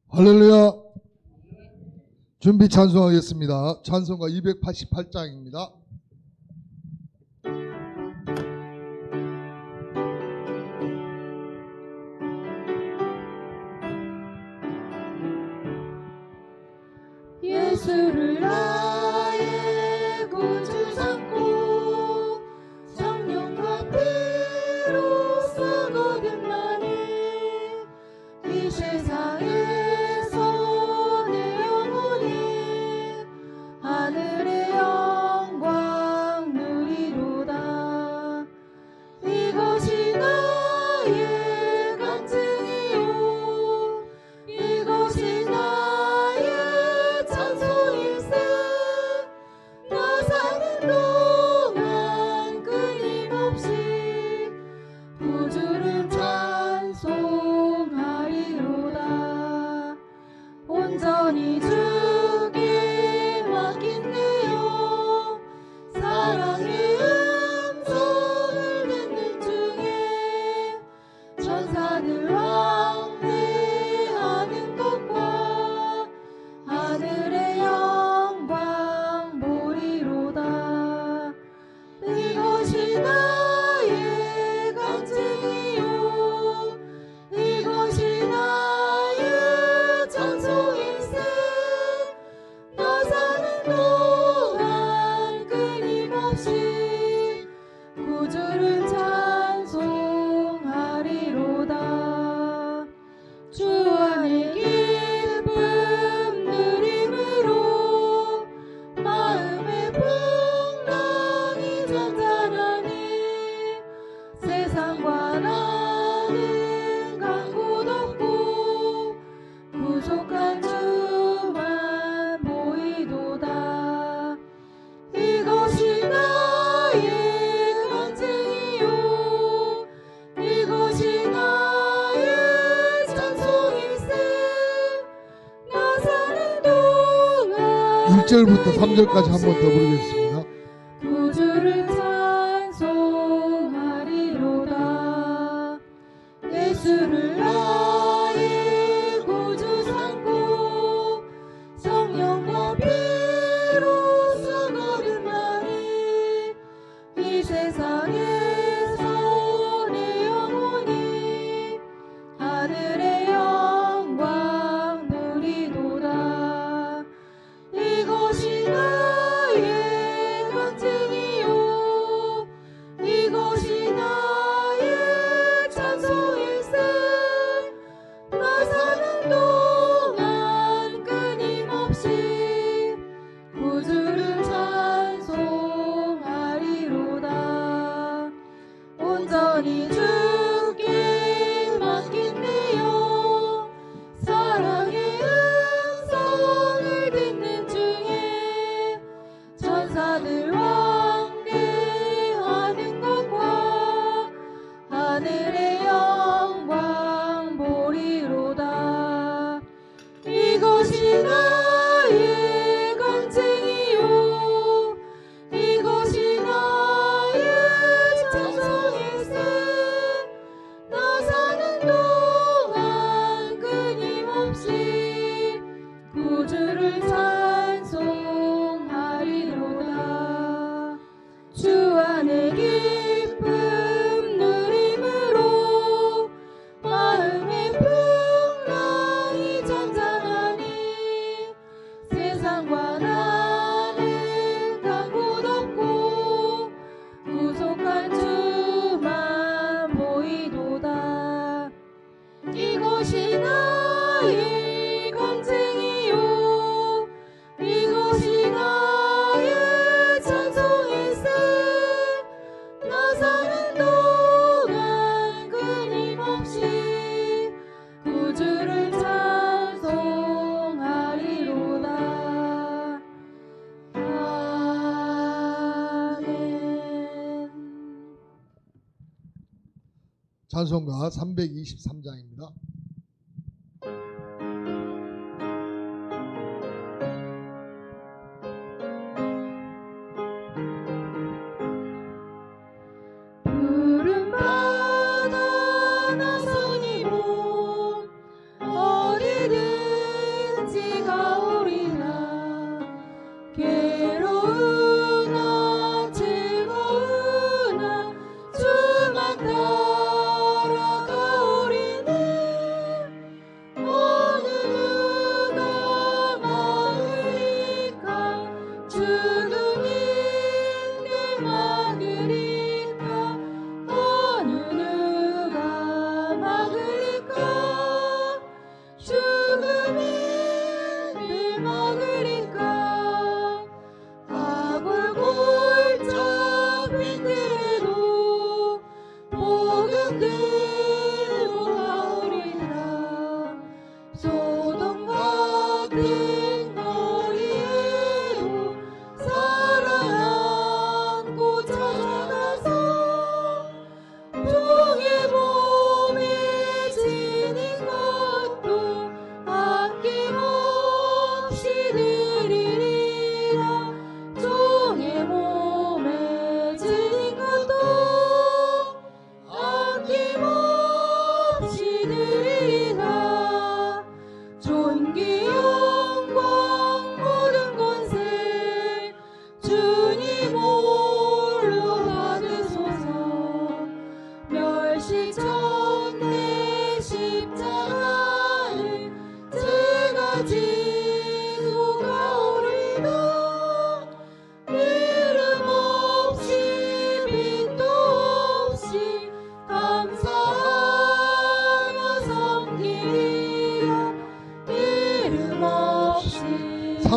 할렐루야. 준비 찬송하겠습니다. 찬송가 288장입니다. 예수를 나의 구주 삼고 성령과 피로 썩어든 나는 이 세상에서 내 영혼이 하늘의 영광 누리로다. 이것이 나의 간증이요 이것이 나의 찬송일세. 나 사는 동안 끊임없이 구주를 찬송하리로다. 온전히 주께 맡긴네요. 사랑의 음성을 듣는 중에 천사들 왕래하는 것과 하늘의 영광 보리로다. 이것이 나의 간증이요 이것이 나의 찬송일세. 나 사는 동안 끊임없이 구주를 찬송하리로다. 주 안의 기쁨 누림으로 마음의 풍랑이 잔잔하니 세상과 나는 간 곳 없고 구속한 주만 보이도다. 이것이 나의 간증이요 이것이 나의 찬송일세. 나 사는 동안 1절부터 3절까지 한 번 더 부르겠습니다. 구주를 찬송하리로다. 예수를 나의 구주 삼고 성령과 피로 썩어든 나니 이 세상에서 내 영혼이 하늘의 영광 누리도다. 이것이 나의 간증이요 이것이 나의 찬송일세. 나 사는 동안 끊임없이 구주를 찬송하리로다. 온전히 주께 맡긴네요. 사랑의 음성을 듣는 중에 천사들 왕래하는 것과 하늘의 영광 보리로다. 이것이 나의 간증이요 이것이 나의 찬송일세. 나 사는 동안 끊임없이 구주를 찬송하리로다. 주 안의 기쁨 누림으로 마음의 풍랑이 잔잔하니 세상과 나는 간 곳 없고 구속한 주만 보이도다. 이것이 나의 간증이요 이것이 나의 찬송일세. 나 사는 동안 끊임없이 구주를 찬송하리로다. 아멘. 찬송가 323장입니다.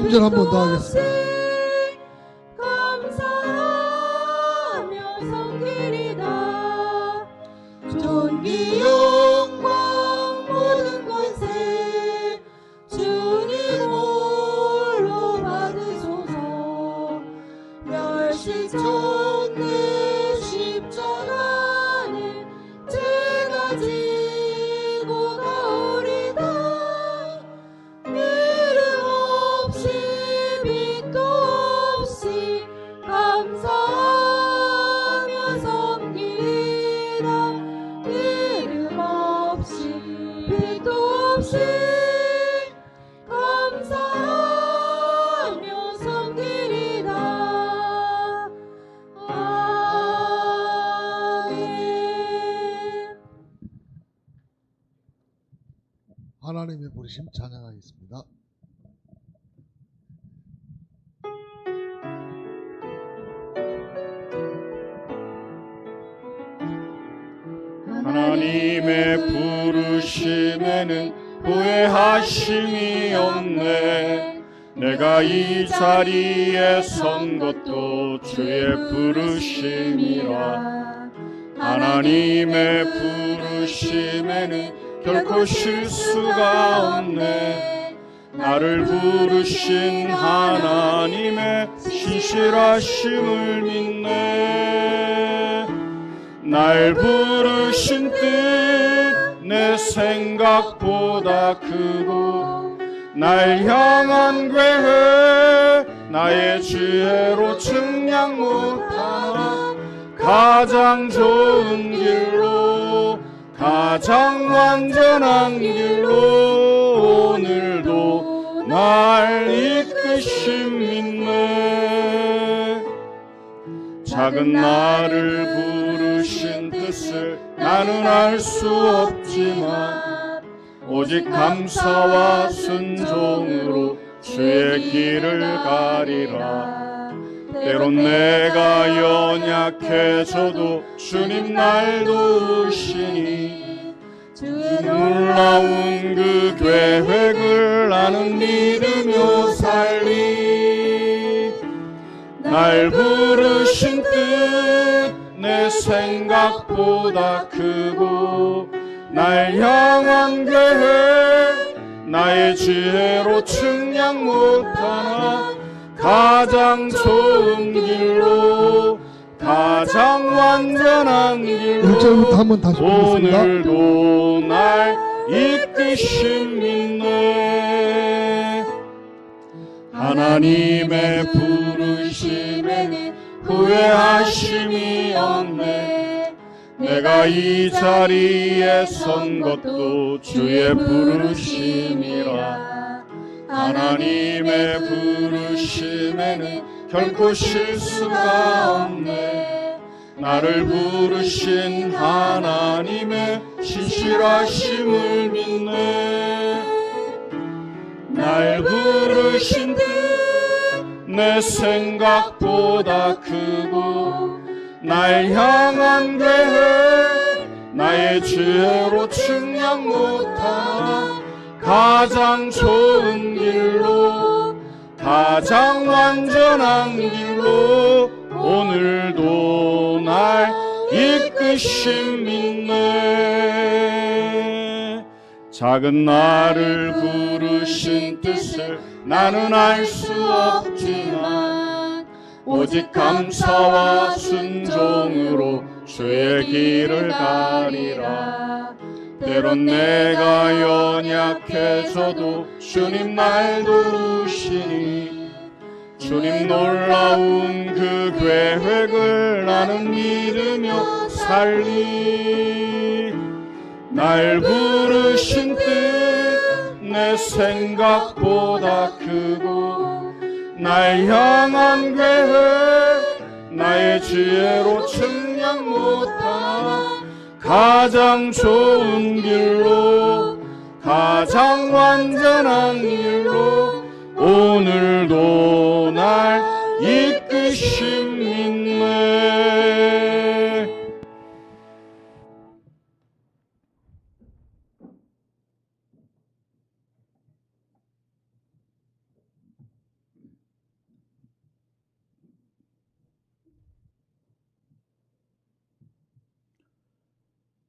3절 한 번 더 하겠습니다. 감사하며 섬기리다. 존귀 영광 모든 권세 주님 홀로 받으소서. 멸시쳤네 십자가는 제가 지고 가오리다. 이름 없이 빛도 없이 감사하며 섬기리라. 이름 없이 빛도 없이 감사하며 섬기리라. 아멘. 하나님의 부르심 찬양하겠습니다. 하나님의 부르심에는 후회하심이 없네. 내가 이 자리에 선 것도 주의 부르심이라. 하나님의 부르심에는 결코 실수가 없네. 나를 부르신 하나님의 신실하심을 믿네. 날 부르신 뜻 내 생각보다 크고, 날 향한 계획 나의 지혜로 측량 못하나. 가장 좋은 길로, 가장 완전한 길로 오늘도 날 이끄심 믿네. 작은 나를 부르신 뜻을 나는 알 수 없지만, 오직 감사와 순종으로 주의 길을 가리라. 때론 내가 연약해져도 주님 날 도우시니, 놀라운 그 계획을 나는 믿으며 살리. 날 부르신 뜻 내 생각보다 크고, 날 향한 계획 나의 지혜로 측량 못하나. 가장 좋은 길로, 가장 완전한 길로 1절부터 한번 다시 보겠습니다. 오늘도 날 이끄심 믿네. 하나님의 부르심에는 후회하심이 없네. 내가 이 자리에 선 것도 주의 부르심이라. 하나님의 부르심에는 결코 실수가 없네. 나를 부르신 하나님의 신실하심을 믿네. 날 부르신 뜻 내 생각보다 크고, 날 향한 계획 나의 지혜로 측량 못하나. 가장 좋은 길로, 가장 완전한 길로 오늘도 날 이끄심 믿네. 작은 나를 부르신 뜻을 나는 알 수 없지만, 오직 감사와 순종으로 주의 길을 가리라. 때론 내가 연약해져도 주님 날 도우시니, 주님 놀라운 그 계획을 나는 믿으며 살리. 날 부르신 뜻 내 생각보다 크고, 날 향한 계획 나의 지혜로 측량 못하나. 가장 좋은 길로, 가장 완전한 길로 오늘도 날 이끄심 믿네.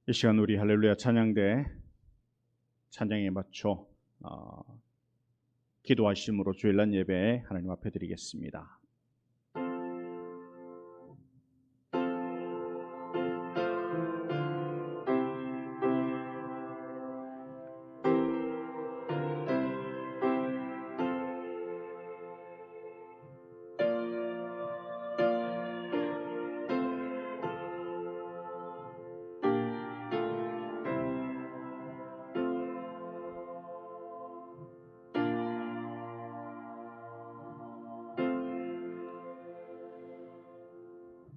이 시간 우리 할렐루야 찬양대 찬양에 맞춰 기도하심으로 주일날 예배 하나님 앞에 드리겠습니다.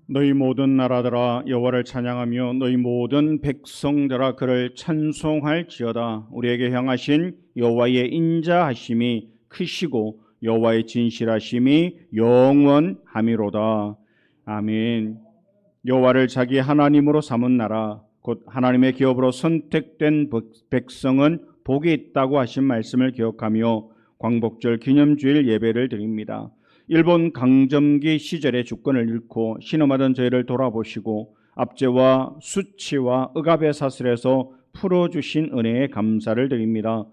너희 모든 나라들아 여호와를 찬양하며 너희 모든 백성들아 그를 찬송할지어다. 우리에게 향하신 여호와의 인자하심이 크시고 여호와의 진실하심이 영원함이로다. 아멘. 여호와를 자기 하나님으로 삼은 나라 곧 하나님의 기업으로 선택된 백성은 복이 있다고 하신 말씀을 기억하며 광복절 기념주일 예배를 드립니다. 일본 강점기 시절의 주권을 잃고 신음하던 저희를 돌아보시고 압제와 수치와 억압의 사슬에서 풀어주신 은혜에 감사를 드립니다.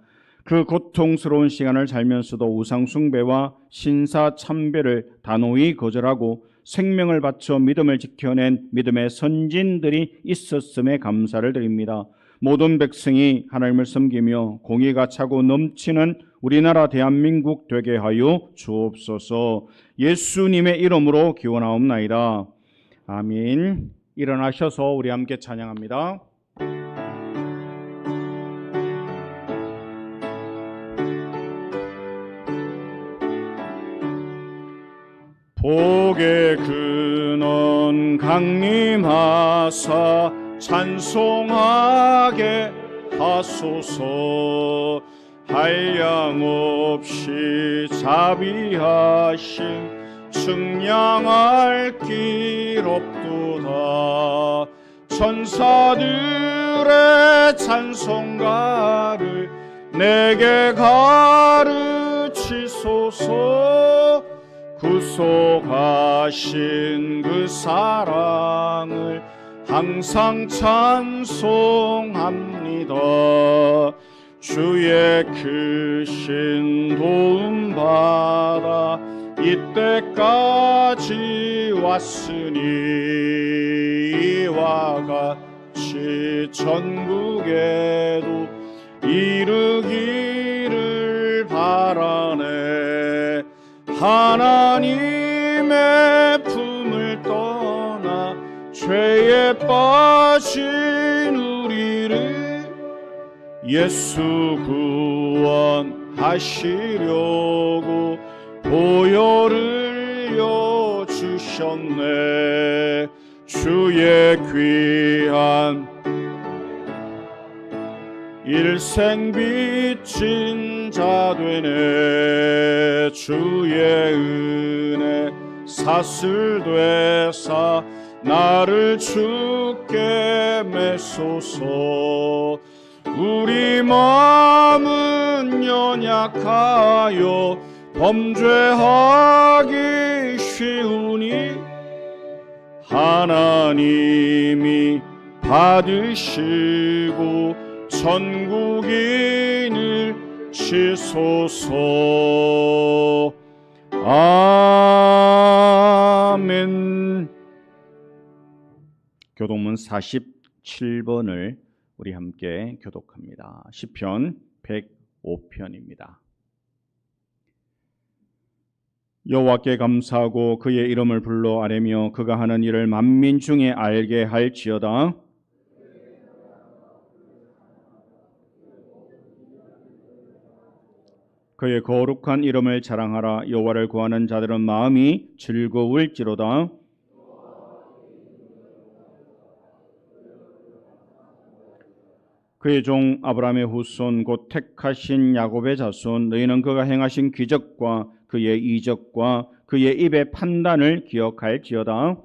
그 고통스러운 시간을 살면서도 우상숭배와 신사참배를 단호히 거절하고 생명을 바쳐 믿음을 지켜낸 믿음의 선진들이 있었음에 감사를 드립니다. 모든 백성이 하나님을 섬기며 공의가 차고 넘치는 우리나라 대한민국 되게 하여 주옵소서. 예수님의 이름으로 기원하옵나이다. 아멘. 일어나셔서 우리 함께 찬양합니다. 복의 근원 강림하사 찬송하게 하소서. 한량없이 자비하신 측량할 길 없도다. 천사들의 찬송가를 내게 가르치소서. 구속하신 그 사랑을 항상 찬송합니다. 주의 크신 도움 받아 이때까지 왔으니 이와 같이 전국에도 이르기를 바라네. 하나님의 품을 떠나 죄에 빠진 우리를 예수 구원하시려고 보혈을 주셨네. 주의 귀한 일생 빚진 자 되네. 주의 은혜 사슬되사 나를 주께 메소서. 우리 마음은 연약하여 범죄하기 쉬우니 하나님이 받으시고 천국인을 치소서. 아멘. 교독문 47번을 우리 함께 교독합니다. 시편 105편입니다. 여호와께 감사하고 그의 이름을 불러 아뢰며 그가 하는 일을 만민 중에 알게 할지어다. 그의 거룩한 이름을 자랑하라. 여호와를 구하는 자들은 마음이 즐거울지로다. 그의 종 아브라함의 후손 곧 택하신 야곱의 자손, 너희는 그가 행하신 기적과 그의 이적과 그의 입의 판단을 기억할지어다.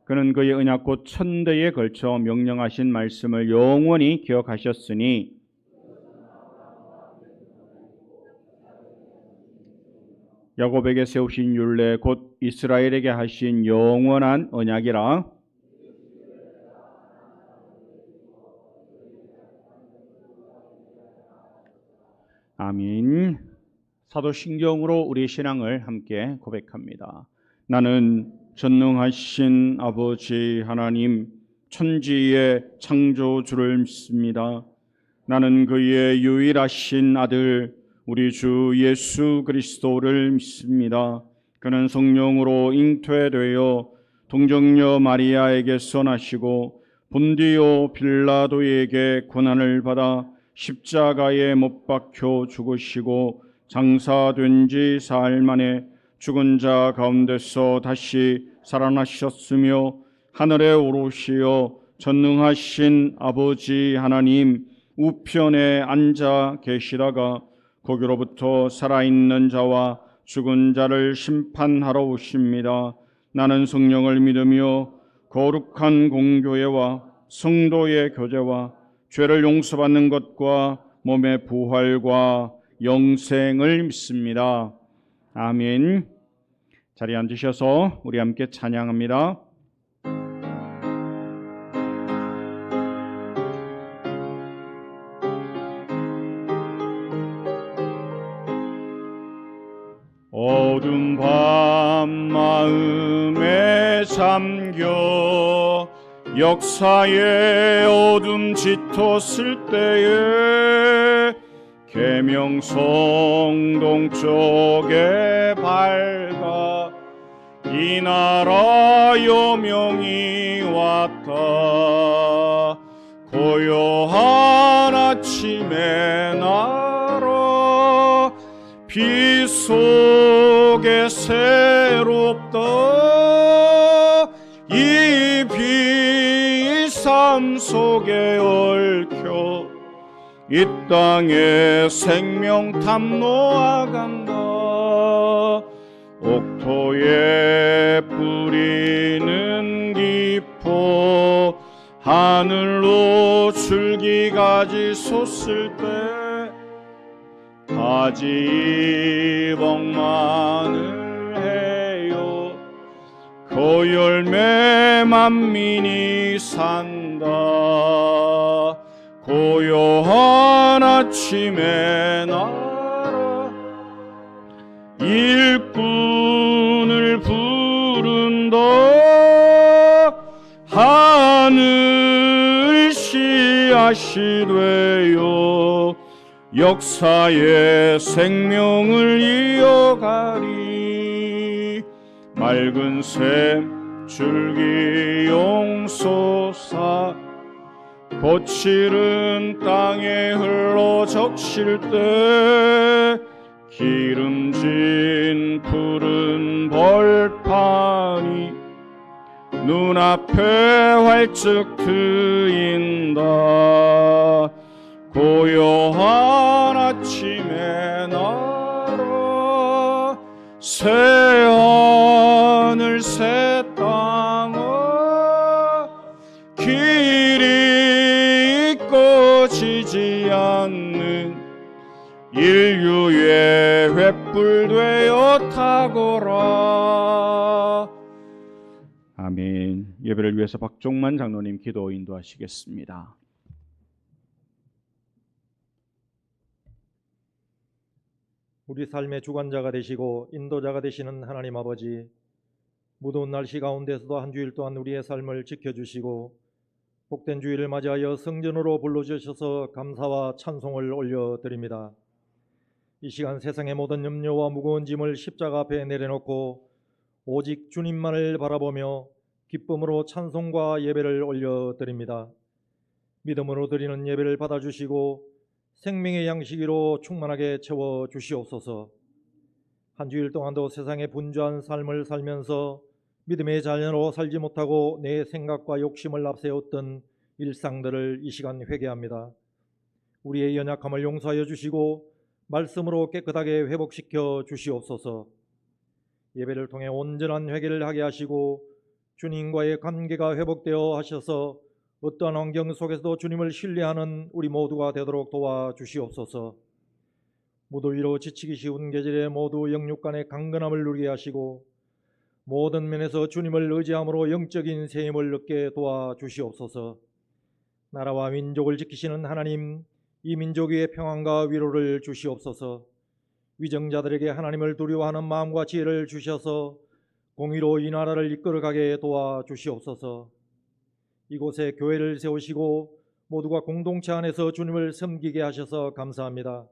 그는 그의 언약 곧 천대에 걸쳐 명령하신 말씀을 영원히 기억하셨으니 야곱에게 세우신 율례 곧 이스라엘에게 하신 영원한 언약이라. 아멘. 사도신경으로 우리 신앙을 함께 고백합니다. 나는 전능하신 아버지 하나님 천지의 창조주를 믿습니다. 나는 그의 유일하신 아들 우리 주 예수 그리스도를 믿습니다. 그는 성령으로 잉태되어 동정녀 마리아에게서 나시고 본디오 빌라도에게 고난을 받아 십자가에 못 박혀 죽으시고 장사된 지 사흘 만에 죽은 자 가운데서 다시 살아나셨으며 하늘에 오르시어 전능하신 아버지 하나님 우편에 앉아 계시다가 거기로부터 살아있는 자와 죽은 자를 심판하러 오십니다. 나는 성령을 믿으며 거룩한 공교회와 성도의 교제와 죄를 용서받는 것과 몸의 부활과 영생을 믿습니다. 아멘. 자리에 앉으셔서 우리 함께 찬양합니다. 어둠 밤 마음에 잠겨 역사의 어둠 짙었을 때에 계명성 동쪽에 밝아 이 나라 여명이 왔다. 고요한 아침에 날아 빛 속에 새롭다. 이 빛 삶 속에 얽혀 이 땅에 생명 탐로아간다. 옥토에 뿌리는 깊어 하늘로 줄기가지 솟을 때 가지 벅만을 해요. 그 열매 만민이 산다. 고요한 아침에 날아 일꾼을 부른다. 하늘 씨앗이 되어 역사의 생명을 이어가리. 맑은 샘 줄기 용솟아 거칠은 땅에 흘러 적실 때 기름진 푸른 벌판이 눈앞에 활짝 트인다. 고요한 아침에 날아 새 하늘 새 땅아 길이 꺼지지 않는 인류의 횃불 되어 타거라. 아멘. 예배를 위해서 박종만 장로님 기도 인도하시겠습니다. 우리 삶의 주관자가 되시고 인도자가 되시는 하나님 아버지, 무더운 날씨 가운데서도 한 주일 동안 우리의 삶을 지켜주시고 복된 주일을 맞이하여 성전으로 불러주셔서 감사와 찬송을 올려드립니다. 이 시간 세상의 모든 염려와 무거운 짐을 십자가 앞에 내려놓고 오직 주님만을 바라보며 기쁨으로 찬송과 예배를 올려드립니다. 믿음으로 드리는 예배를 받아주시고 생명의 양식으로 충만하게 채워주시옵소서. 한 주일 동안도 세상의 분주한 삶을 살면서 믿음의 자녀로 살지 못하고 내 생각과 욕심을 앞세웠던 일상들을 이 시간 회개합니다. 우리의 연약함을 용서하여 주시고 말씀으로 깨끗하게 회복시켜 주시옵소서. 예배를 통해 온전한 회개를 하게 하시고 주님과의 관계가 회복되어 하셔서 어떠한 환경 속에서도 주님을 신뢰하는 우리 모두가 되도록 도와주시옵소서. 무더위로 지치기 쉬운 계절에 모두 영육간의 강건함을 누리게 하시고 모든 면에서 주님을 의지함으로 영적인 새 힘을 얻게 도와주시옵소서. 나라와 민족을 지키시는 하나님, 이 민족 위에 평안과 위로를 주시옵소서. 위정자들에게 하나님을 두려워하는 마음과 지혜를 주셔서 공의로 이 나라를 이끌어가게 도와주시옵소서. 이곳에 교회를 세우시고 모두가 공동체 안에서 주님을 섬기게 하셔서 감사합니다.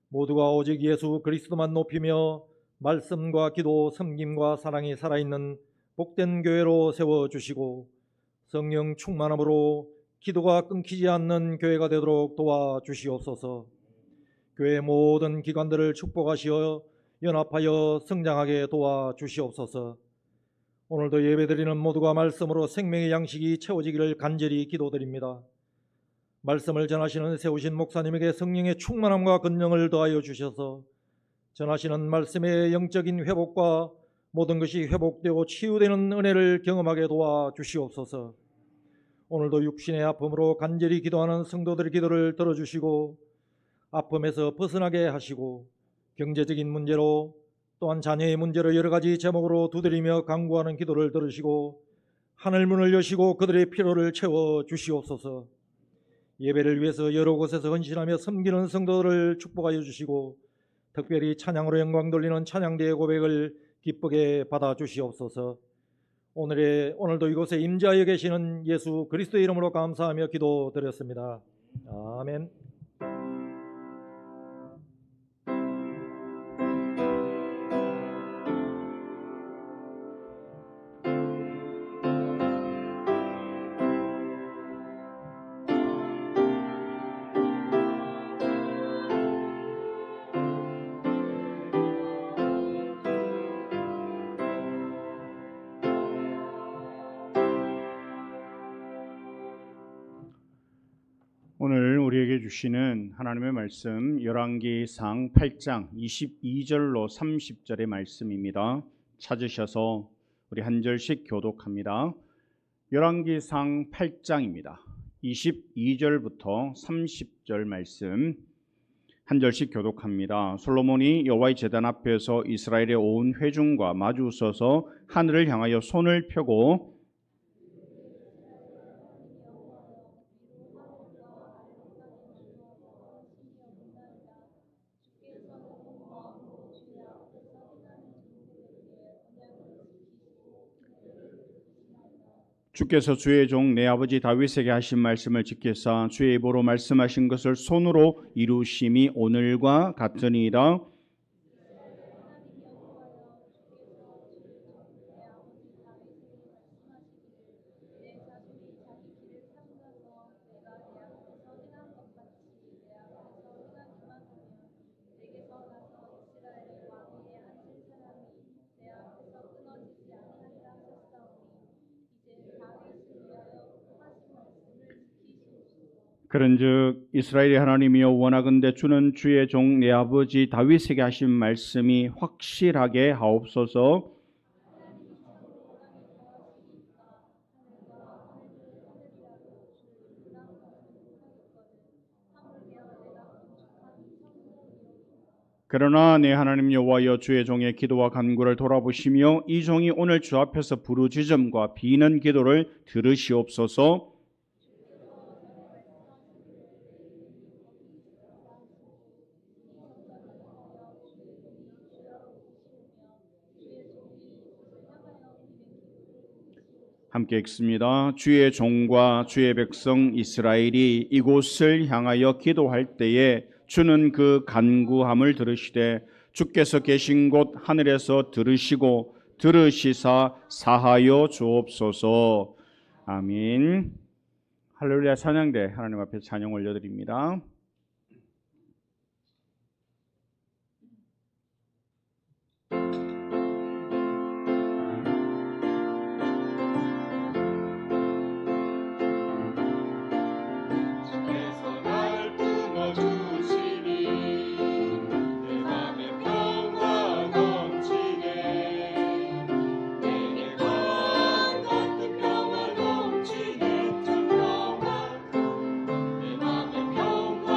모두가 오직 예수 그리스도만 높이며 말씀과 기도, 섬김과 사랑이 살아있는 복된 교회로 세워주시고 성령 충만함으로 기도가 끊기지 않는 교회가 되도록 도와주시옵소서. 교회 모든 기관들을 축복하시어 연합하여 성장하게 도와주시옵소서. 오늘도 예배드리는 모두가 말씀으로 생명의 양식이 채워지기를 간절히 기도드립니다. 말씀을 전하시는 세우신 목사님에게 성령의 충만함과 권능을 더하여 주셔서 전하시는 말씀의 영적인 회복과 모든 것이 회복되고 치유되는 은혜를 경험하게 도와주시옵소서. 오늘도 육신의 아픔으로 간절히 기도하는 성도들의 기도를 들어주시고 아픔에서 벗어나게 하시고 경제적인 문제로 또한 자녀의 문제로 여러 가지 제목으로 두드리며 간구하는 기도를 들으시고 하늘문을 여시고 그들의 필요를 채워주시옵소서. 예배를 위해서 여러 곳에서 헌신하며 섬기는 성도들을 축복하여 주시고 특별히 찬양으로 영광 돌리는 찬양대의 고백을 기쁘게 받아주시옵소서. 오늘도 이곳에 임재하여 계시는 예수 그리스도의 이름으로 감사하며 기도드렸습니다. 아멘. 오늘 우리에게 주시는 하나님의 말씀 열왕기상 8장 22절로 30절의 말씀입니다. 찾으셔서 우리 한 절씩 교독합니다. 열왕기상 8장입니다. 22절부터 30절 말씀 한 절씩 교독합니다. 솔로몬이 여호와의 제단 앞에서 이스라엘의 온 회중과 마주 서서 하늘을 향하여 손을 펴고 주께서 주의 종 내 아버지 다윗에게 하신 말씀을 지키사 주의 입으로 말씀하신 것을 손으로 이루심이 오늘과 같으니이다. 그런즉 이스라엘의 하나님이여 원하건대 주는 주의 종 내 아버지 다윗에게 하신 말씀이 확실하게 하옵소서. 그러나 내 하나님 여호와여 주의 종의 기도와 간구를 돌아보시며 이 종이 오늘 주 앞에서 부르짖음과 비는 기도를 들으시옵소서. 함께 읽습니다. 주의 종과 주의 백성 이스라엘이 이곳을 향하여 기도할 때에 주는 그 간구함을 들으시되 주께서 계신 곳 하늘에서 들으시고 들으시사 사하여 주옵소서. 아멘. 할렐루야. 찬양대 하나님 앞에 찬양 올려드립니다. 평화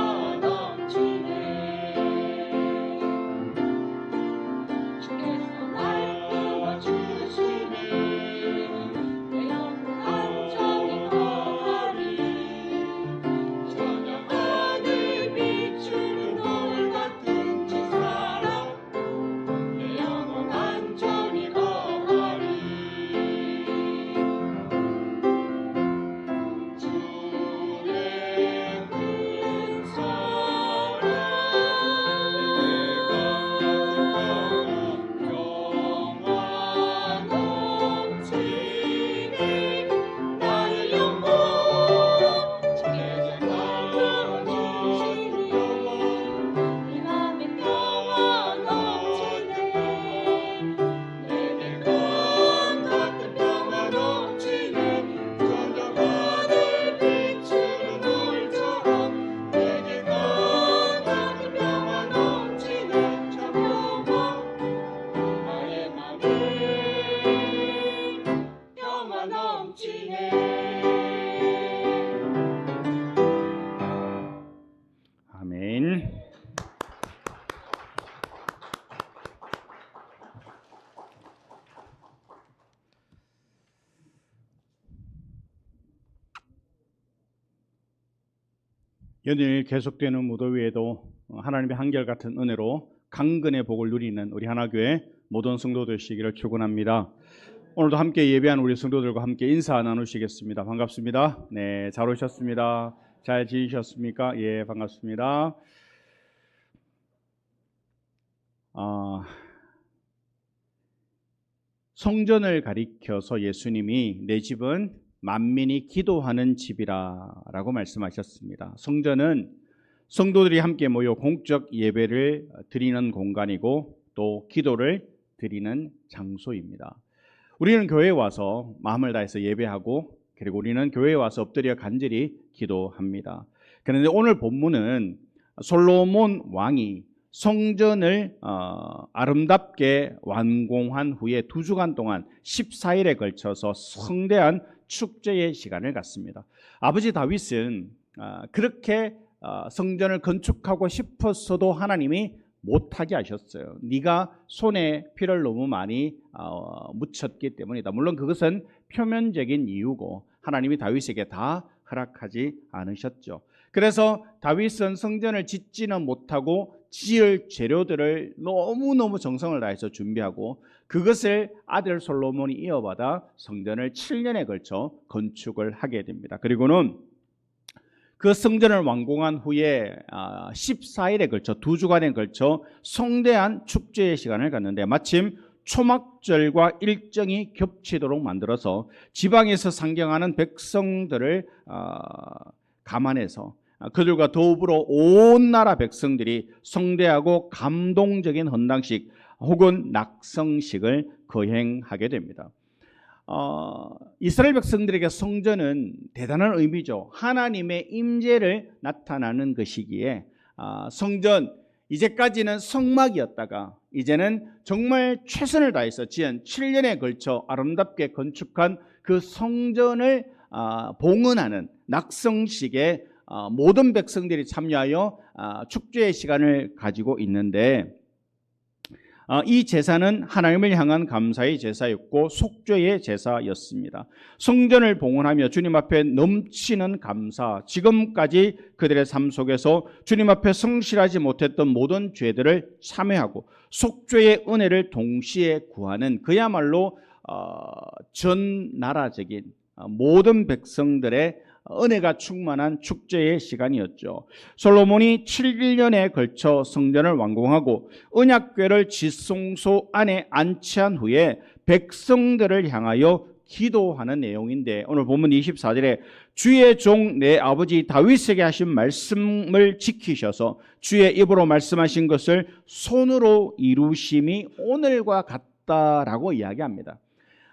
연일 계속되는 무더위에도 하나님의 한결같은 은혜로 강건의 복을 누리는 우리 하나교회 모든 성도들 되시기를 축원합니다. 오늘도 함께 예배한 우리 성도들과 함께 인사 나누시겠습니다. 반갑습니다. 네, 잘 오셨습니다. 잘 지내셨습니까? 예, 반갑습니다. 성전을 가리켜서 예수님이 내 집은 만민이 기도하는 집이라고 말씀하셨습니다. 성전은 성도들이 함께 모여 공적 예배를 드리는 공간이고 또 기도를 드리는 장소입니다. 우리는 교회에 와서 마음을 다해서 예배하고 그리고 우리는 교회에 와서 엎드려 간절히 기도합니다. 그런데 오늘 본문은 솔로몬 왕이 성전을 아름답게 완공한 후에 2주간 동안 14일에 걸쳐서 성대한 축제의 시간을 갖습니다. 아버지 다윗은 그렇게 성전을 건축하고 싶었어도 하나님이 못하게 하셨어요. 네가 손에 피를 너무 많이 묻혔기 때문이다. 물론 그것은 표면적인 이유고 하나님이 다윗에게 다 허락하지 않으셨죠. 그래서 다윗은 성전을 짓지는 못하고 지을 재료들을 너무너무 정성을 다해서 준비하고 그것을 아들 솔로몬이 이어받아 성전을 7년에 걸쳐 건축을 하게 됩니다. 그리고는 그 성전을 완공한 후에 14일에 걸쳐 2주간에 걸쳐 성대한 축제의 시간을 갖는데 마침 초막절과 일정이 겹치도록 만들어서 지방에서 상경하는 백성들을 감안해서 그들과 더불어 온 나라 백성들이 성대하고 감동적인 헌당식 혹은 낙성식을 거행하게 됩니다. 이스라엘 백성들에게 성전은 대단한 의미죠. 하나님의 임재를 나타나는 것이기에 성전, 이제까지는 성막이었다가 이제는 정말 최선을 다해서 지은 7년에 걸쳐 아름답게 건축한 그 성전을 봉헌하는 낙성식에 모든 백성들이 참여하여 축제의 시간을 가지고 있는데 이 제사는 하나님을 향한 감사의 제사였고 속죄의 제사였습니다. 성전을 봉헌하며 주님 앞에 넘치는 감사, 지금까지 그들의 삶 속에서 주님 앞에 성실하지 못했던 모든 죄들을 참회하고 속죄의 은혜를 동시에 구하는 그야말로 전 나라적인 모든 백성들의 은혜가 충만한 축제의 시간이었죠. 솔로몬이 7년에 걸쳐 성전을 완공하고 언약궤를 지성소 안에 안치한 후에 백성들을 향하여 기도하는 내용인데 오늘 본문 24절에 주의 종 내 아버지 다윗에게 하신 말씀을 지키셔서 주의 입으로 말씀하신 것을 손으로 이루심이 오늘과 같다라고 이야기합니다.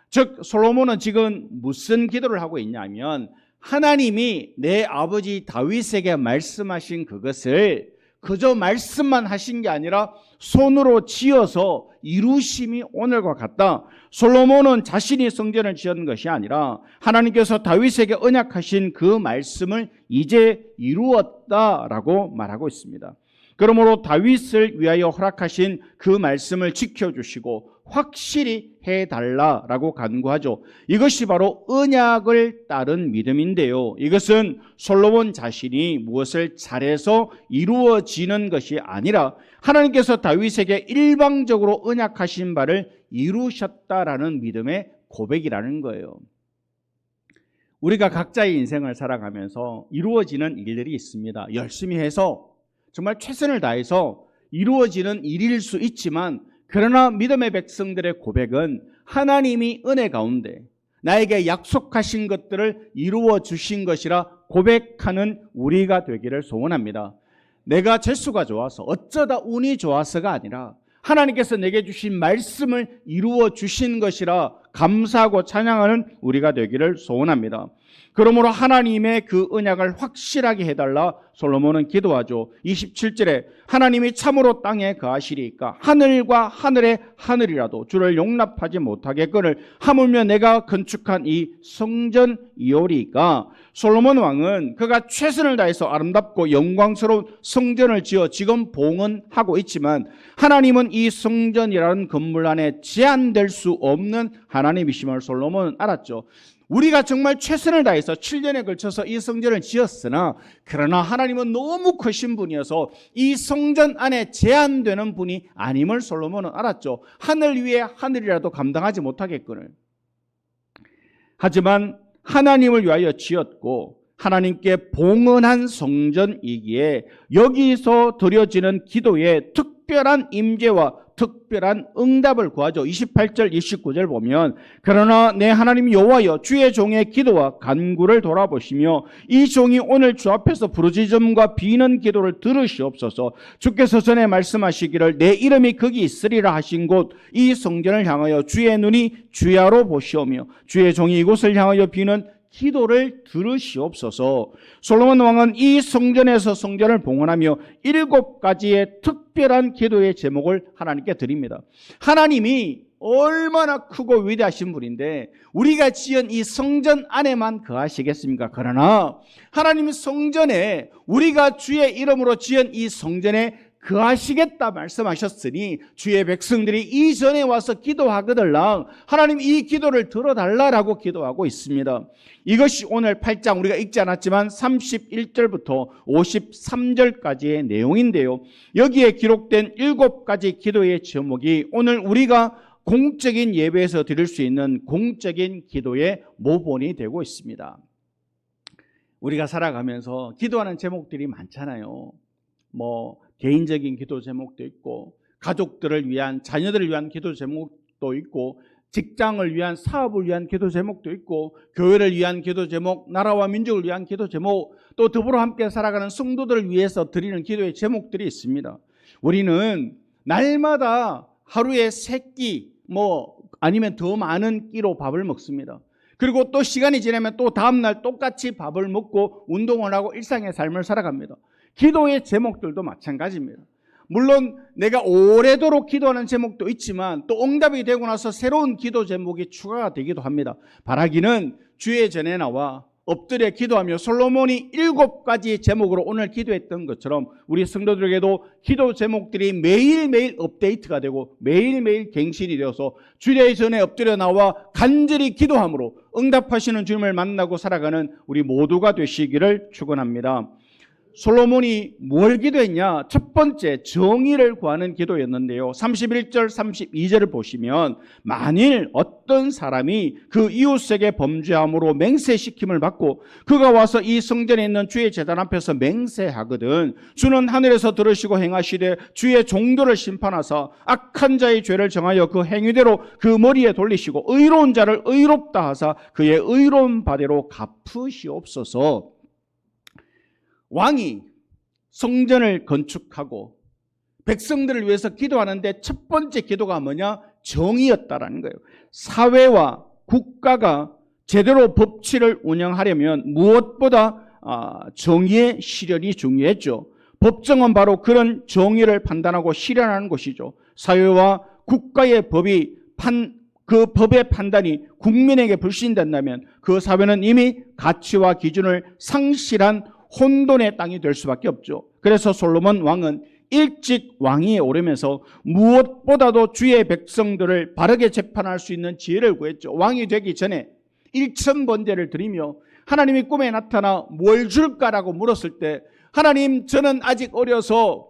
즉 솔로몬은 지금 무슨 기도를 하고 있냐면 하나님이 내 아버지 다윗에게 말씀하신 그것을 그저 말씀만 하신 게 아니라 손으로 지어서 이루심이 오늘과 같다. 솔로몬은 자신이 성전을 지은 것이 아니라 하나님께서 다윗에게 언약하신 그 말씀을 이제 이루었다라고 말하고 있습니다. 그러므로 다윗을 위하여 허락하신 그 말씀을 지켜주시고 확실히 해달라라고 간구하죠. 이것이 바로 언약을 따른 믿음인데요. 이것은 솔로몬 자신이 무엇을 잘해서 이루어지는 것이 아니라 하나님께서 다윗에게 일방적으로 언약하신 바를 이루셨다라는 믿음의 고백이라는 거예요. 우리가 각자의 인생을 살아가면서 이루어지는 일들이 있습니다. 열심히 해서 정말 최선을 다해서 이루어지는 일일 수 있지만 그러나 믿음의 백성들의 고백은 하나님이 은혜 가운데 나에게 약속하신 것들을 이루어 주신 것이라 고백하는 우리가 되기를 소원합니다. 내가 재수가 좋아서 어쩌다 운이 좋아서가 아니라 하나님께서 내게 주신 말씀을 이루어 주신 것이라 감사하고 찬양하는 우리가 되기를 소원합니다. 그러므로 하나님의 그 언약을 확실하게 해달라 솔로몬은 기도하죠. 27절에 하나님이 참으로 땅에 거하시리이까 하늘과 하늘의 하늘이라도 주를 용납하지 못하겠거늘 하물며 내가 건축한 이 성전이오리이까. 솔로몬 왕은 그가 최선을 다해서 아름답고 영광스러운 성전을 지어 지금 봉헌하고 있지만 하나님은 이 성전이라는 건물 안에 제한될 수 없는 하나님이심을 솔로몬은 알았죠. 우리가 정말 최선을 다해서 7년에 걸쳐서 이 성전을 지었으나 그러나 하나님은 너무 크신 분이어서 이 성전 안에 제한되는 분이 아님을 솔로몬은 알았죠. 하늘 위에 하늘이라도 감당하지 못하겠거늘. 하지만 하나님을 위하여 지었고 하나님께 봉헌한 성전이기에 여기서 드려지는 기도에 특별한 임재와 특별한 응답을 구하죠. 28절 29절 보면 그러나 내 하나님 여호와여 주의 종의 기도와 간구를 돌아보시며 이 종이 오늘 주 앞에서 부르짖음과 비는 기도를 들으시옵소서. 주께서 전에 말씀하시기를 내 이름이 거기 있으리라 하신 곳 이 성전을 향하여 주의 눈이 주야로 보시오며 주의 종이 이곳을 향하여 비는 기도를 들으시옵소서. 솔로몬 왕은 이 성전에서 성전을 봉헌하며 7가지의 특별한 기도의 제목을 하나님께 드립니다. 하나님이 얼마나 크고 위대하신 분인데 우리가 지은 이 성전 안에만 거하시겠습니까? 그러나 하나님이 성전에 우리가 주의 이름으로 지은 이 성전에 거하시겠다 말씀하셨으니 주의 백성들이 이전에 와서 기도하거들랑 하나님 이 기도를 들어달라라고 기도하고 있습니다. 이것이 오늘 8장 우리가 읽지 않았지만 31절부터 53절까지의 내용인데요. 여기에 기록된 7가지 기도의 제목이 오늘 우리가 공적인 예배에서 드릴 수 있는 공적인 기도의 모본이 되고 있습니다. 우리가 살아가면서 기도하는 제목들이 많잖아요. 개인적인 기도 제목도 있고 가족들을 위한 자녀들을 위한 기도 제목도 있고 직장을 위한 사업을 위한 기도 제목도 있고 교회를 위한 기도 제목, 나라와 민족을 위한 기도 제목, 또 더불어 함께 살아가는 성도들을 위해서 드리는 기도의 제목들이 있습니다. 우리는 날마다 하루에 3끼 아니면 더 많은 끼로 밥을 먹습니다. 그리고 또 시간이 지나면 또 다음날 똑같이 밥을 먹고 운동을 하고 일상의 삶을 살아갑니다. 기도의 제목들도 마찬가지입니다. 물론 내가 오래도록 기도하는 제목도 있지만 또 응답이 되고 나서 새로운 기도 제목이 추가가 되기도 합니다. 바라기는 주의 전에 나와 엎드려 기도하며 솔로몬이 7가지 제목으로 오늘 기도했던 것처럼 우리 성도들에게도 기도 제목들이 매일매일 업데이트가 되고 매일매일 갱신이 되어서 주의 전에 엎드려 나와 간절히 기도함으로 응답하시는 주님을 만나고 살아가는 우리 모두가 되시기를 축원합니다. 솔로몬이 뭘 기도했냐? 첫 번째 정의를 구하는 기도였는데요. 31절 32절을 보시면 만일 어떤 사람이 그 이웃에게 범죄함으로 맹세시킴을 받고 그가 와서 이 성전에 있는 주의 제단 앞에서 맹세하거든 주는 하늘에서 들으시고 행하시되 주의 종도를 심판하사 악한 자의 죄를 정하여 그 행위대로 그 머리에 돌리시고 의로운 자를 의롭다 하사 그의 의로운 바대로 갚으시옵소서. 왕이 성전을 건축하고 백성들을 위해서 기도하는데 첫 번째 기도가 뭐냐? 정의였다라는 거예요. 사회와 국가가 제대로 법치를 운영하려면 무엇보다 정의의 실현이 중요했죠. 법정은 바로 그런 정의를 판단하고 실현하는 것이죠. 사회와 국가의 법이 그 법의 판단이 국민에게 불신된다면 그 사회는 이미 가치와 기준을 상실한 혼돈의 땅이 될 수밖에 없죠. 그래서 솔로몬 왕은 일찍 왕위에 오르면서 무엇보다도 주의 백성들을 바르게 재판할 수 있는 지혜를 구했죠. 왕이 되기 전에 1000번제를 드리며 하나님이 꿈에 나타나 뭘 줄까라고 물었을 때 하나님 저는 아직 어려서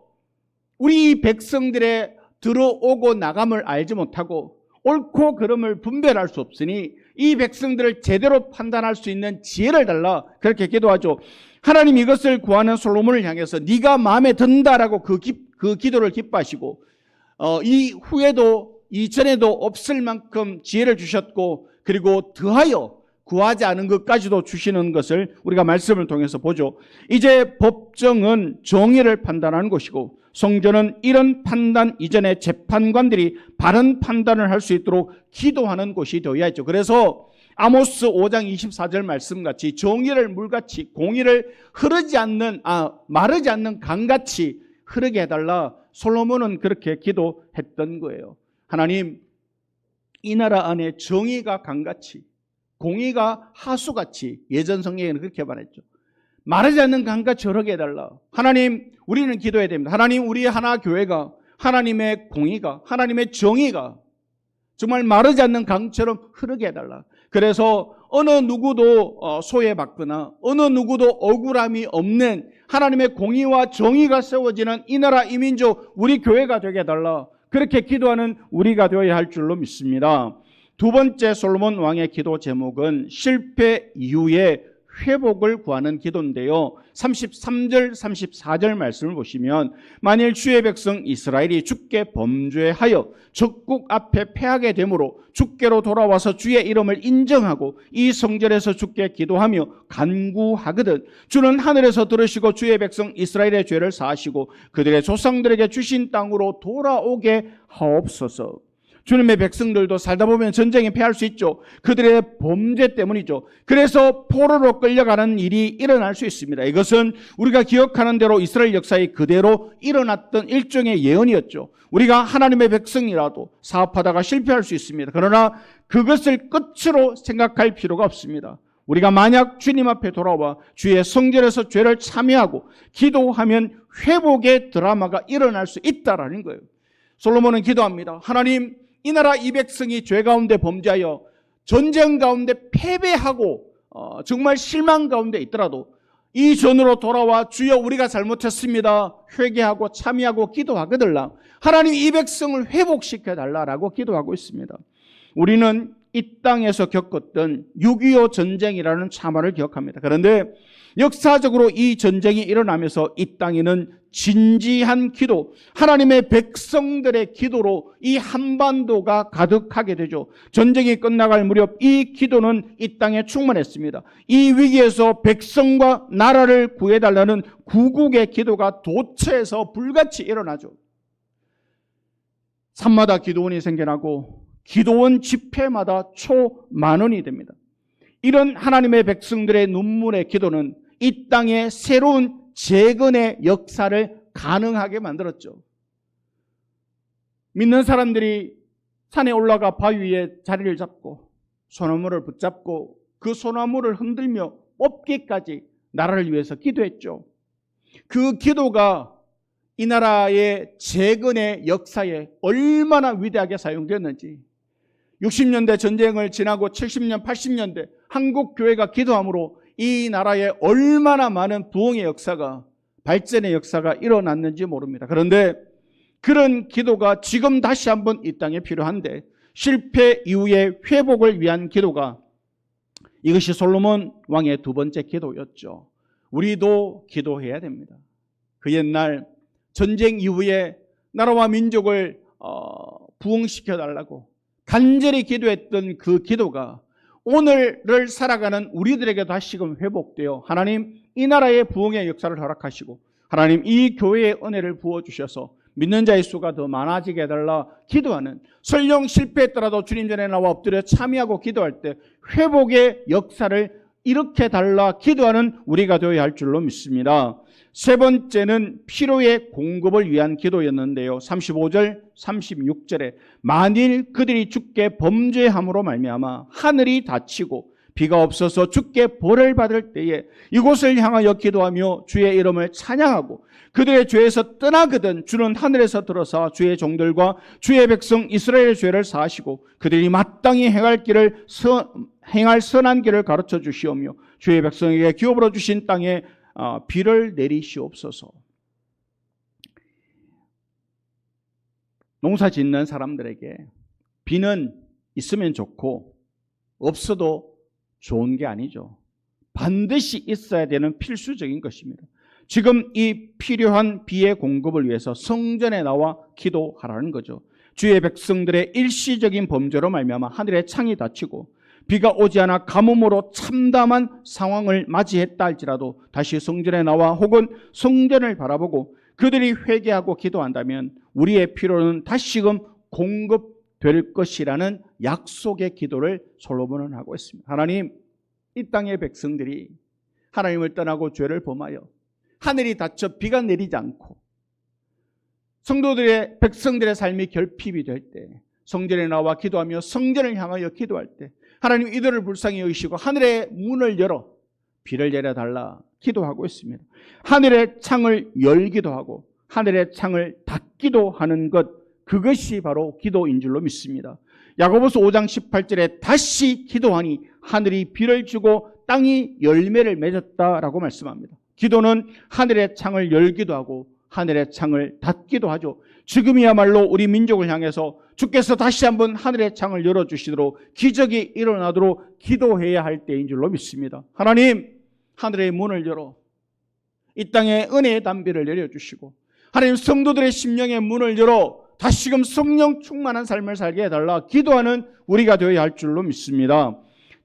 우리 백성들의 들어오고 나감을 알지 못하고 옳고 그름을 분별할 수 없으니 이 백성들을 제대로 판단할 수 있는 지혜를 달라 그렇게 기도하죠. 하나님 이것을 구하는 솔로몬을 향해서 네가 마음에 든다라고 그 기도를 기뻐하시고 이후에도 이전에도 없을 만큼 지혜를 주셨고 그리고 더하여 구하지 않은 것까지도 주시는 것을 우리가 말씀을 통해서 보죠. 이제 법정은 정의를 판단하는 것이고 성전은 이런 판단 이전에 재판관들이 바른 판단을 할 수 있도록 기도하는 곳이 되어야 했죠. 그래서 아모스 5장 24절 말씀같이 정의를 물같이 공의를 마르지 않는 강같이 흐르게 해달라. 솔로몬은 그렇게 기도했던 거예요. 하나님 이 나라 안에 정의가 강같이 공의가 하수같이 예전 성경에는 그렇게 말했죠. 마르지 않는 강같이 흐르게 해달라. 하나님 우리는 기도해야 됩니다. 하나님 우리 하나 교회가 하나님의 공의가 하나님의 정의가 정말 마르지 않는 강처럼 흐르게 해달라. 그래서 어느 누구도 소외받거나 어느 누구도 억울함이 없는 하나님의 공의와 정의가 세워지는 이 나라 이 민족 우리 교회가 되게 해달라. 그렇게 기도하는 우리가 되어야 할 줄로 믿습니다. 두 번째 솔로몬 왕의 기도 제목은 실패 이후에 회복을 구하는 기도인데요. 33절, 34절 말씀을 보시면 만일 주의 백성 이스라엘이 주께 범죄하여 적국 앞에 패하게 되므로 주께로 돌아와서 주의 이름을 인정하고 이 성전에서 주께 기도하며 간구하거든 주는 하늘에서 들으시고 주의 백성 이스라엘의 죄를 사하시고 그들의 조상들에게 주신 땅으로 돌아오게 하옵소서. 주님의 백성들도 살다 보면 전쟁에 패할 수 있죠. 그들의 범죄 때문이죠. 그래서 포로로 끌려가는 일이 일어날 수 있습니다. 이것은 우리가 기억하는 대로 이스라엘 역사에 그대로 일어났던 일종의 예언이었죠. 우리가 하나님의 백성이라도 사업하다가 실패할 수 있습니다. 그러나 그것을 끝으로 생각할 필요가 없습니다. 우리가 만약 주님 앞에 돌아와 주의 성전에서 죄를 참여하고 기도하면 회복의 드라마가 일어날 수 있다라는 거예요. 솔로몬은 기도합니다. 하나님, 이 나라 이 백성이 죄 가운데 범죄하여 전쟁 가운데 패배하고 정말 실망 가운데 있더라도 이 전으로 돌아와 주여 우리가 잘못했습니다. 회개하고 참여하고 기도하거들라. 하나님 이 백성을 회복시켜달라라고 기도하고 있습니다. 우리는 이 땅에서 겪었던 6.25 전쟁이라는 참화를 기억합니다. 그런데 역사적으로 이 전쟁이 일어나면서 이 땅에는 진지한 기도, 하나님의 백성들의 기도로 이 한반도가 가득하게 되죠. 전쟁이 끝나갈 무렵 이 기도는 이 땅에 충만했습니다. 이 위기에서 백성과 나라를 구해달라는 구국의 기도가 도처에서 불같이 일어나죠. 산마다 기도원이 생겨나고 기도원 집회마다 초만원이 됩니다. 이런 하나님의 백성들의 눈물의 기도는 이 땅에 새로운 재건의 역사를 가능하게 만들었죠. 믿는 사람들이 산에 올라가 바위 위에 자리를 잡고 소나무를 붙잡고 그 소나무를 흔들며 뽑기까지 나라를 위해서 기도했죠. 그 기도가 이 나라의 재건의 역사에 얼마나 위대하게 사용되었는지 60년대 전쟁을 지나고 70년, 80년대 한국 교회가 기도함으로 이 나라에 얼마나 많은 부흥의 역사가 발전의 역사가 일어났는지 모릅니다. 그런데 그런 기도가 지금 다시 한번 이 땅에 필요한데 실패 이후의 회복을 위한 기도가 이것이 솔로몬 왕의 두 번째 기도였죠. 우리도 기도해야 됩니다. 그 옛날 전쟁 이후에 나라와 민족을 부흥시켜달라고 간절히 기도했던 그 기도가 오늘을 살아가는 우리들에게 다시금 회복되어 하나님 이 나라의 부흥의 역사를 허락하시고 하나님 이 교회의 은혜를 부어주셔서 믿는 자의 수가 더 많아지게 해달라 기도하는 설령 실패했더라도 주님 전에 나와 엎드려 참여하고 기도할 때 회복의 역사를 일으켜 달라 기도하는 우리가 되어야 할 줄로 믿습니다. 세 번째는 필요의 공급을 위한 기도였는데요. 35절, 36절에 만일 그들이 주께 범죄함으로 말미암아 하늘이 닫히고 비가 없어서 주께 벌을 받을 때에 이곳을 향하여 기도하며 주의 이름을 찬양하고 그들의 죄에서 떠나거든 주는 하늘에서 들어서 주의 종들과 주의 백성 이스라엘의 죄를 사하시고 그들이 마땅히 행할 선한 길을 가르쳐 주시오며 주의 백성에게 기업으로 주신 땅에 비를 내리시옵소서. 농사 짓는 사람들에게 비는 있으면 좋고 없어도 좋은 게 아니죠. 반드시 있어야 되는 필수적인 것입니다. 지금 이 필요한 비의 공급을 위해서 성전에 나와 기도하라는 거죠. 주의 백성들의 일시적인 범죄로 말미암아 하늘의 창이 닫히고 비가 오지 않아 가뭄으로 참담한 상황을 맞이했다 할지라도 다시 성전에 나와 혹은 성전을 바라보고 그들이 회개하고 기도한다면 우리의 필요는 다시금 공급될 것이라는 약속의 기도를 솔로몬은 하고 있습니다. 하나님, 이 땅의 백성들이 하나님을 떠나고 죄를 범하여 하늘이 닫혀 비가 내리지 않고 성도들의 백성들의 삶이 결핍이 될 때 성전에 나와 기도하며 성전을 향하여 기도할 때 하나님 이들을 불쌍히 여기시고 하늘의 문을 열어 비를 내려달라 기도하고 있습니다. 하늘의 창을 열기도 하고 하늘의 창을 닫기도 하는 것 그것이 바로 기도인 줄로 믿습니다. 야고보서 5장 18절에 다시 기도하니 하늘이 비를 주고 땅이 열매를 맺었다라고 말씀합니다. 기도는 하늘의 창을 열기도 하고 하늘의 창을 닫기도 하죠. 지금이야말로 우리 민족을 향해서 주께서 다시 한번 하늘의 창을 열어주시도록 기적이 일어나도록 기도해야 할 때인 줄로 믿습니다. 하나님, 하늘의 문을 열어 이 땅에 은혜의 담비를 내려주시고 하나님 성도들의 심령의 문을 열어 다시금 성령 충만한 삶을 살게 해달라 기도하는 우리가 되어야 할 줄로 믿습니다.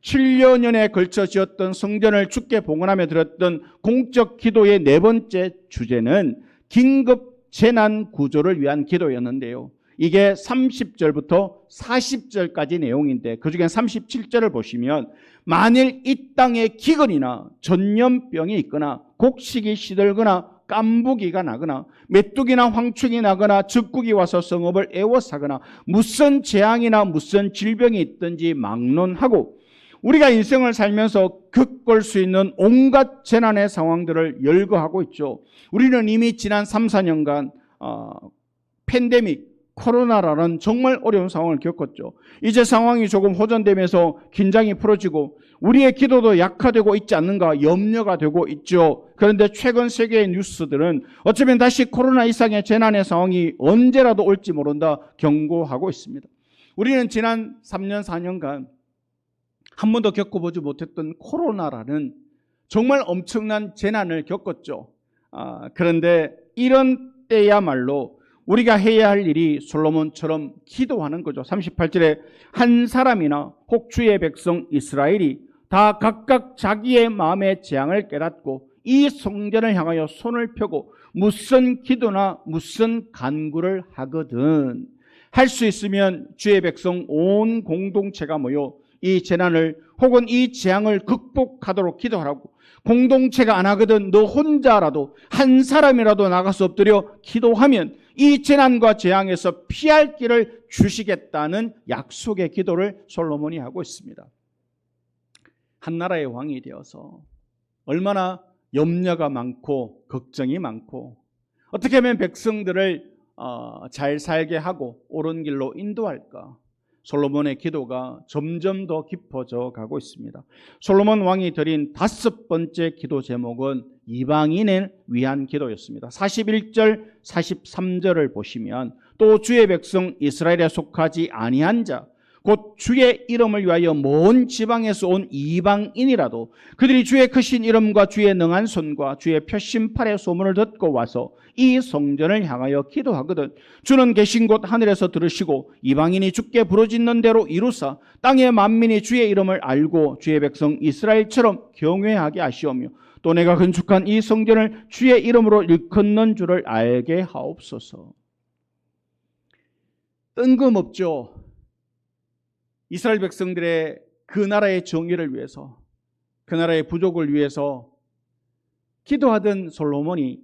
7년에 걸쳐 지었던 성전을 주께 봉헌하며 드렸던 공적 기도의 네 번째 주제는 긴급 재난 구조를 위한 기도였는데요. 이게 30절부터 40절까지 내용인데 그중에 37절을 보시면 만일 이 땅에 기근이나 전염병이 있거나 곡식이 시들거나 깐부기가 나거나 메뚜기나 황충이 나거나 적국이 와서 성읍을 애워싸거나 무슨 재앙이나 무슨 질병이 있든지 막론하고 우리가 인생을 살면서 겪을 수 있는 온갖 재난의 상황들을 열거하고 있죠. 우리는 이미 지난 3, 4년간 팬데믹, 코로나라는 정말 어려운 상황을 겪었죠. 이제 상황이 조금 호전되면서 긴장이 풀어지고 우리의 기도도 약화되고 있지 않는가 염려가 되고 있죠. 그런데 최근 세계의 뉴스들은 어쩌면 다시 코로나 이상의 재난의 상황이 언제라도 올지 모른다 경고하고 있습니다. 우리는 지난 3년, 4년간 한 번도 겪어보지 못했던 코로나라는 정말 엄청난 재난을 겪었죠. 그런데 이런 때야말로 우리가 해야 할 일이 솔로몬처럼 기도하는 거죠. 38절에 한 사람이나 혹 주의 백성 이스라엘이 다 각각 자기의 마음의 재앙을 깨닫고 이 성전을 향하여 손을 펴고 무슨 기도나 무슨 간구를 하거든 할 수 있으면 주의 백성 온 공동체가 모여 이 재난을 혹은 이 재앙을 극복하도록 기도하라고. 공동체가 안 하거든 너 혼자라도 한 사람이라도 나가서 엎드려 기도하면 이 재난과 재앙에서 피할 길을 주시겠다는 약속의 기도를 솔로몬이 하고 있습니다. 한 나라의 왕이 되어서 얼마나 염려가 많고 걱정이 많고 어떻게 하면 백성들을 잘 살게 하고 옳은 길로 인도할까. 솔로몬의 기도가 점점 더 깊어져 가고 있습니다. 솔로몬 왕이 드린 5번째 기도 제목은 이방인을 위한 기도였습니다. 41절, 43절을 보시면 또 주의 백성 이스라엘에 속하지 아니한 자 곧 주의 이름을 위하여 먼 지방에서 온 이방인이라도 그들이 주의 크신 이름과 주의 능한 손과 주의 표심팔의 소문을 듣고 와서 이 성전을 향하여 기도하거든 주는 계신 곳 하늘에서 들으시고 이방인이 주께 부르짖는 대로 이루사 땅의 만민이 주의 이름을 알고 주의 백성 이스라엘처럼 경외하게 하시오며 또 내가 건축한 이 성전을 주의 이름으로 일컫는 줄을 알게 하옵소서. 뜬금없죠. 이스라엘 백성들의 그 나라의 정의를 위해서 그 나라의 부족을 위해서 기도하던 솔로몬이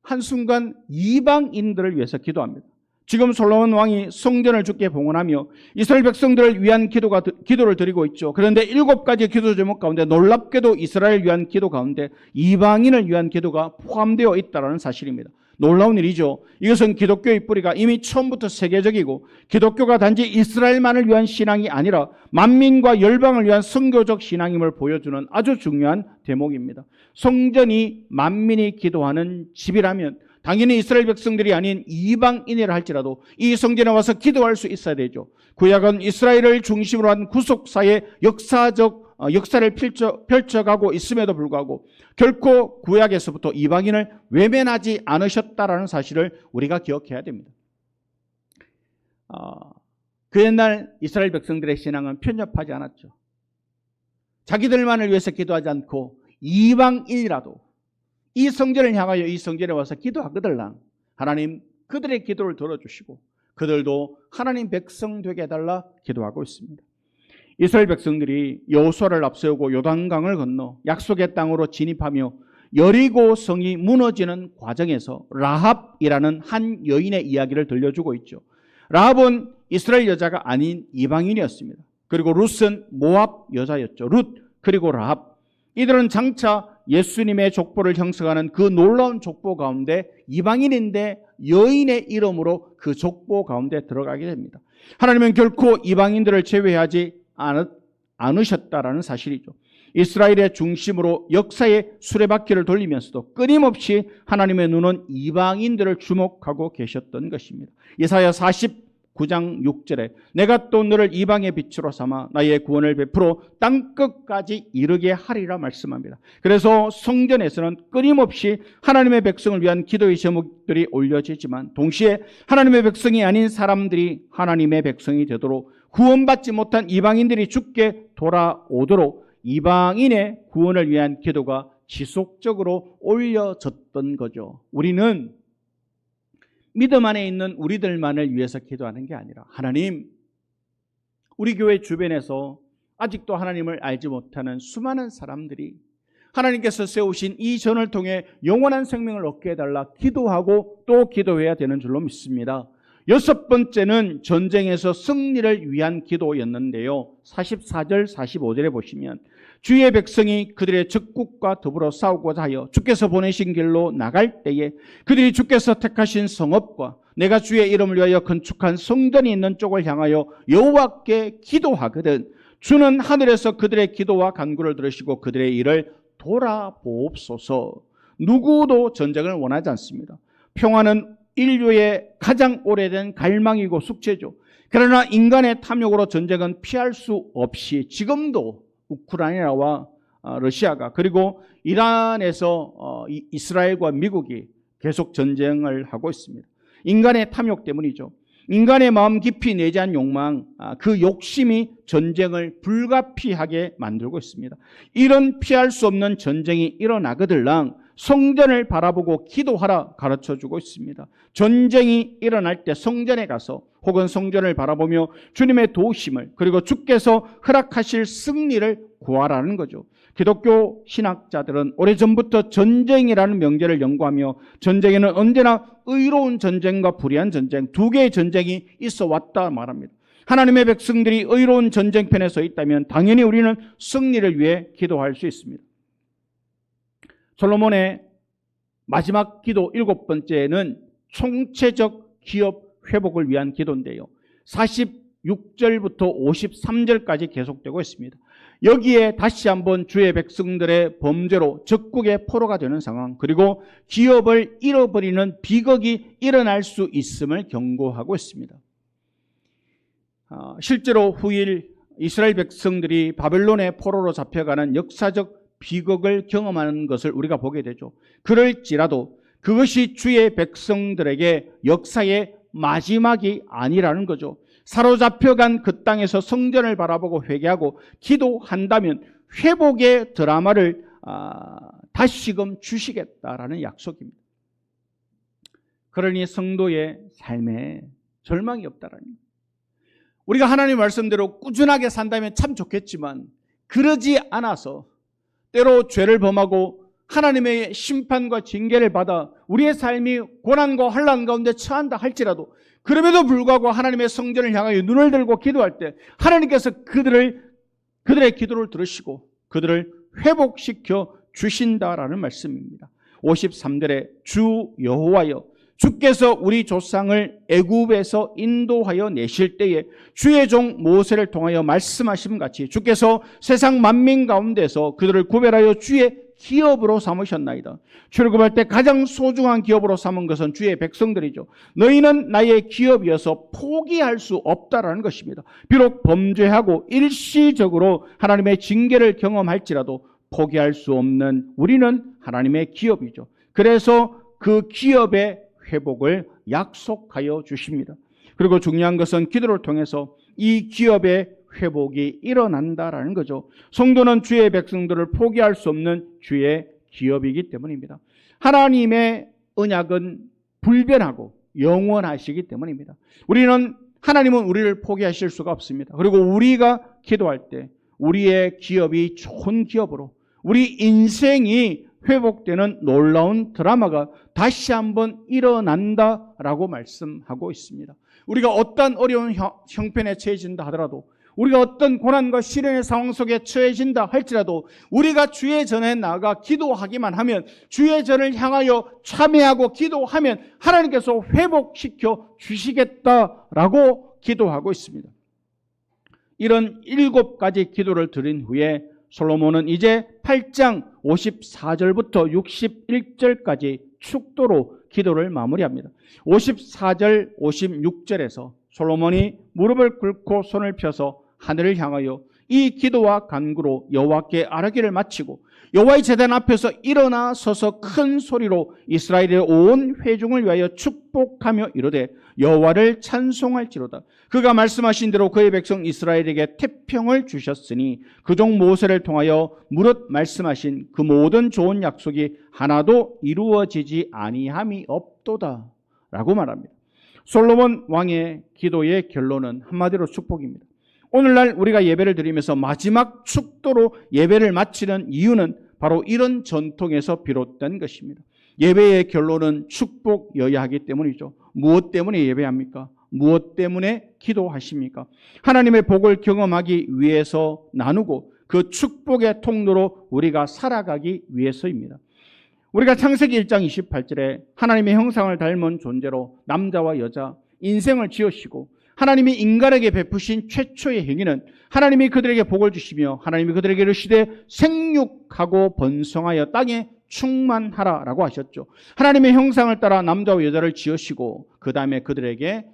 한순간 이방인들을 위해서 기도합니다. 지금 솔로몬 왕이 성전을 주께 봉헌하며 이스라엘 백성들을 위한 기도를 드리고 있죠. 그런데 7가지 기도 제목 가운데 놀랍게도 이스라엘을 위한 기도 가운데 이방인을 위한 기도가 포함되어 있다는 사실입니다. 놀라운 일이죠. 이것은 기독교의 뿌리가 이미 처음부터 세계적이고 기독교가 단지 이스라엘만을 위한 신앙이 아니라 만민과 열방을 위한 선교적 신앙임을 보여주는 아주 중요한 대목입니다. 성전이 만민이 기도하는 집이라면 당연히 이스라엘 백성들이 아닌 이방인이라 할지라도 이 성전에 와서 기도할 수 있어야 되죠. 구약은 이스라엘을 중심으로 한 구속사의 역사를 펼쳐가고 있음에도 불구하고 결코 구약에서부터 이방인을 외면하지 않으셨다라는 사실을 우리가 기억해야 됩니다. 그 옛날 이스라엘 백성들의 신앙은 편협하지 않았죠. 자기들만을 위해서 기도하지 않고 이방인이라도 이 성전을 향하여 이 성전에 와서 기도하거들랑 하나님 그들의 기도를 들어주시고 그들도 하나님 백성 되게 해달라 기도하고 있습니다. 이스라엘 백성들이 여호수아를 앞세우고 요단강을 건너 약속의 땅으로 진입하며 여리고 성이 무너지는 과정에서 라합이라는 한 여인의 이야기를 들려주고 있죠. 라합은 이스라엘 여자가 아닌 이방인이었습니다. 그리고 룻은 모압 여자였죠. 룻 그리고 라합 이들은 장차 예수님의 족보를 형성하는 그 놀라운 족보 가운데 이방인인데 여인의 이름으로 그 족보 가운데 들어가게 됩니다. 하나님은 결코 이방인들을 제외하지 않으셨다라는 사실이죠. 이스라엘의 중심으로 역사의 수레바퀴를 돌리면서도 끊임없이 하나님의 눈은 이방인들을 주목하고 계셨던 것입니다. 예사야 49장 6절에 내가 또 너를 이방의 빛으로 삼아 나의 구원을 베풀어 땅끝까지 이르게 하리라 말씀합니다. 그래서 성전에서는 끊임없이 하나님의 백성을 위한 기도의 제목들이 올려지지만 동시에 하나님의 백성이 아닌 사람들이 하나님의 백성이 되도록 구원받지 못한 이방인들이 죽게 돌아오도록 이방인의 구원을 위한 기도가 지속적으로 올려졌던 거죠. 우리는 믿음 안에 있는 우리들만을 위해서 기도하는 게 아니라 하나님, 우리 교회 주변에서 아직도 하나님을 알지 못하는 수많은 사람들이 하나님께서 세우신 이 전을 통해 영원한 생명을 얻게 해달라 기도하고 또 기도해야 되는 줄로 믿습니다. 여섯 번째는 전쟁에서 승리를 위한 기도였는데요. 44절 45절에 보시면 주의 백성이 그들의 적국과 더불어 싸우고자 하여 주께서 보내신 길로 나갈 때에 그들이 주께서 택하신 성읍과 내가 주의 이름을 위하여 건축한 성전이 있는 쪽을 향하여 여호와께 기도하거든 주는 하늘에서 그들의 기도와 간구를 들으시고 그들의 일을 돌아보옵소서. 누구도 전쟁을 원하지 않습니다. 평화는 인류의 가장 오래된 갈망이고 숙제죠. 그러나 인간의 탐욕으로 전쟁은 피할 수 없이 지금도 우크라이나와 러시아가 그리고 이란에서 이스라엘과 미국이 계속 전쟁을 하고 있습니다. 인간의 탐욕 때문이죠. 인간의 마음 깊이 내재한 욕망, 그 욕심이 전쟁을 불가피하게 만들고 있습니다. 이런 피할 수 없는 전쟁이 일어나거들랑 성전을 바라보고 기도하라 가르쳐주고 있습니다. 전쟁이 일어날 때 성전에 가서 혹은 성전을 바라보며 주님의 도우심을 그리고 주께서 허락하실 승리를 구하라는 거죠. 기독교 신학자들은 오래전부터 전쟁이라는 명제를 연구하며 전쟁에는 언제나 의로운 전쟁과 불의한 전쟁 두 개의 전쟁이 있어 왔다 말합니다. 하나님의 백성들이 의로운 전쟁편에 서 있다면 당연히 우리는 승리를 위해 기도할 수 있습니다. 솔로몬의 마지막 기도 일곱 번째는 총체적 기업 회복을 위한 기도인데요. 46절부터 53절까지 계속되고 있습니다. 여기에 다시 한번 주의 백성들의 범죄로 적국의 포로가 되는 상황 그리고 기업을 잃어버리는 비극이 일어날 수 있음을 경고하고 있습니다. 실제로 후일 이스라엘 백성들이 바벨론의 포로로 잡혀가는 역사적 비극을 경험하는 것을 우리가 보게 되죠. 그럴지라도 그것이 주의 백성들에게 역사의 마지막이 아니라는 거죠. 사로잡혀간 그 땅에서 성전을 바라보고 회개하고 기도한다면 회복의 드라마를 다시금 주시겠다라는 약속입니다. 그러니 성도의 삶에 절망이 없다라는 거예요. 우리가 하나님 말씀대로 꾸준하게 산다면 참 좋겠지만 그러지 않아서 때로 죄를 범하고 하나님의 심판과 징계를 받아 우리의 삶이 고난과 환난 가운데 처한다 할지라도 그럼에도 불구하고 하나님의 성전을 향하여 눈을 들고 기도할 때 하나님께서 그들의 기도를 들으시고 그들을 회복시켜 주신다라는 말씀입니다. 53절에 주 여호와여 주께서 우리 조상을 애굽에서 인도하여 내실 때에 주의 종 모세를 통하여 말씀하심 같이 주께서 세상 만민 가운데서 그들을 구별하여 주의 기업으로 삼으셨나이다. 출애굽할 때 가장 소중한 기업으로 삼은 것은 주의 백성들이죠. 너희는 나의 기업이어서 포기할 수 없다라는 것입니다. 비록 범죄하고 일시적으로 하나님의 징계를 경험할지라도 포기할 수 없는 우리는 하나님의 기업이죠. 그래서 그 기업의 회복을 약속하여 주십니다. 그리고 중요한 것은 기도를 통해서 이 기업의 회복이 일어난다라는 거죠. 성도는 주의 백성들을 포기할 수 없는 주의 기업이기 때문입니다. 하나님의 언약은 불변하고 영원하시기 때문입니다. 하나님은 우리를 포기하실 수가 없습니다. 그리고 우리가 기도할 때 우리의 기업이 좋은 기업으로 우리 인생이 회복되는 놀라운 드라마가 다시 한번 일어난다라고 말씀하고 있습니다. 우리가 어떤 어려운 형편에 처해진다 하더라도 우리가 어떤 고난과 시련의 상황 속에 처해진다 할지라도 우리가 주의 전에 나아가 기도하기만 하면, 주의 전을 향하여 참여하고 기도하면 하나님께서 회복시켜 주시겠다라고 기도하고 있습니다. 이런 7가지 기도를 드린 후에 솔로몬은 이제 8장 54절부터 61절까지 축도로 기도를 마무리합니다. 54절, 56절에서 솔로몬이 무릎을 꿇고 손을 펴서 하늘을 향하여 이 기도와 간구로 여호와께 아뢰기를 마치고 여호와의 제단 앞에서 일어나 서서 큰 소리로 이스라엘의 온 회중을 위하여 축복하며 이르되 여호와를 찬송할지로다. 그가 말씀하신 대로 그의 백성 이스라엘에게 태평을 주셨으니 그종 모세를 통하여 무릇 말씀하신 그 모든 좋은 약속이 하나도 이루어지지 아니함이 없도다 라고 말합니다. 솔로몬 왕의 기도의 결론은 한마디로 축복입니다. 오늘날 우리가 예배를 드리면서 마지막 축도로 예배를 마치는 이유는 바로 이런 전통에서 비롯된 것입니다. 예배의 결론은 축복이어야 하기 때문이죠. 무엇 때문에 예배합니까? 무엇 때문에 기도하십니까? 하나님의 복을 경험하기 위해서 나누고 그 축복의 통로로 우리가 살아가기 위해서입니다. 우리가 창세기 1장 28절에 하나님의 형상을 닮은 존재로 남자와 여자 인생을 지으시고 하나님이 인간에게 베푸신 최초의 행위는 하나님이 그들에게 복을 주시며 하나님이 그들에게 이르시되 생육하고 번성하여 땅에 충만하라라고 하셨죠. 하나님의 형상을 따라 남자와 여자를 지으시고 그 다음에 그들에게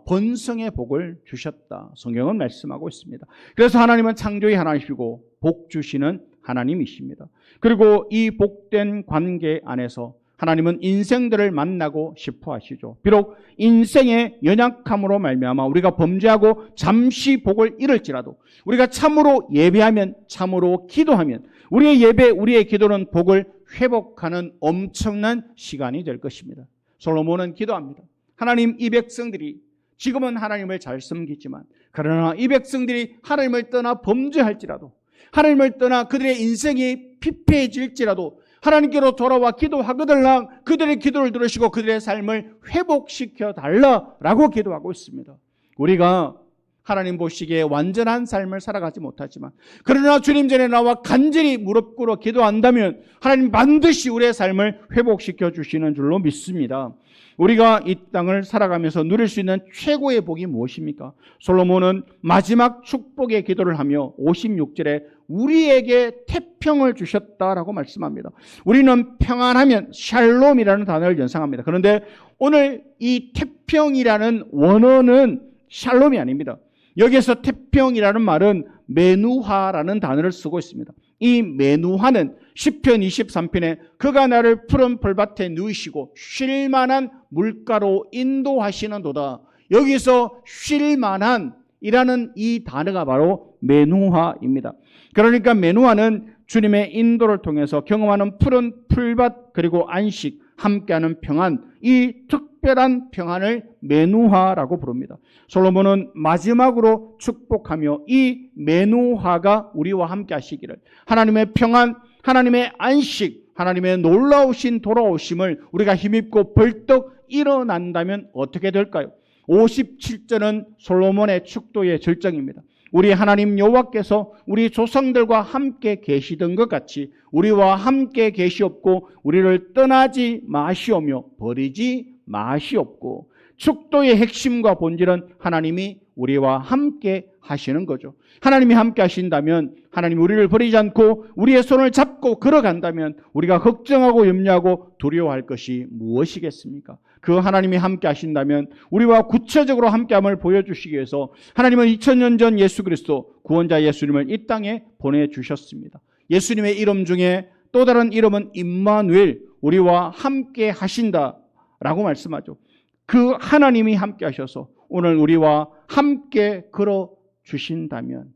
번성의 복을 주셨다. 성경은 말씀하고 있습니다. 그래서 하나님은 창조의 하나님이시고 복 주시는 하나님이십니다. 그리고 이 복된 관계 안에서 하나님은 인생들을 만나고 싶어 하시죠. 비록 인생의 연약함으로 말미암아 우리가 범죄하고 잠시 복을 잃을지라도 우리가 참으로 예배하면, 참으로 기도하면 우리의 예배, 우리의 기도는 복을 회복하는 엄청난 시간이 될 것입니다. 솔로몬은 기도합니다. 하나님, 이 백성들이 지금은 하나님을 잘 섬기지만 그러나 이 백성들이 하나님을 떠나 범죄할지라도, 하나님을 떠나 그들의 인생이 피폐해질지라도 하나님께로 돌아와 기도하거들랑 그들의 기도를 들으시고 그들의 삶을 회복시켜 달라라고 기도하고 있습니다. 우리가 하나님 보시기에 완전한 삶을 살아가지 못하지만 그러나 주님 전에 나와 간절히 무릎 꿇어 기도한다면 하나님 반드시 우리의 삶을 회복시켜 주시는 줄로 믿습니다. 우리가 이 땅을 살아가면서 누릴 수 있는 최고의 복이 무엇입니까? 솔로몬은 마지막 축복의 기도를 하며 56절에 우리에게 태평을 주셨다라고 말씀합니다. 우리는 평안하면 샬롬이라는 단어를 연상합니다. 그런데 오늘 이 태평이라는 원어는 샬롬이 아닙니다. 여기에서 태평이라는 말은 메누하라는 단어를 쓰고 있습니다. 이 메누하는 시편 23편에 그가 나를 푸른 풀밭에 누이시고 쉴만한 물가로 인도하시는도다. 여기서 쉴만한 이라는 이 단어가 바로 메누하입니다. 그러니까 메누하는 주님의 인도를 통해서 경험하는 푸른 풀밭 그리고 안식, 함께하는 평안, 이 특별한 평안을 메누하라고 부릅니다. 솔로몬은 마지막으로 축복하며 이 메누하가 우리와 함께 하시기를, 하나님의 평안, 하나님의 안식, 하나님의 놀라우신 돌아오심을 우리가 힘입고 벌떡 일어난다면 어떻게 될까요? 57절은 솔로몬의 축도의 절정입니다. 우리 하나님 여호와께서 우리 조상들과 함께 계시던 것 같이 우리와 함께 계시옵고 우리를 떠나지 마시오며 버리지 마시옵고, 축도의 핵심과 본질은 하나님이 우리와 함께 하시는 거죠. 하나님이 함께 하신다면, 하나님이 우리를 버리지 않고 우리의 손을 잡고 걸어간다면 우리가 걱정하고 염려하고 두려워할 것이 무엇이겠습니까? 그 하나님이 함께 하신다면 우리와 구체적으로 함께함을 보여주시기 위해서 하나님은 2000년 전 예수 그리스도 구원자 예수님을 이 땅에 보내주셨습니다. 예수님의 이름 중에 또 다른 이름은 임마누엘, 우리와 함께 하신다라고 말씀하죠. 그 하나님이 함께 하셔서 오늘 우리와 함께 걸어주신다면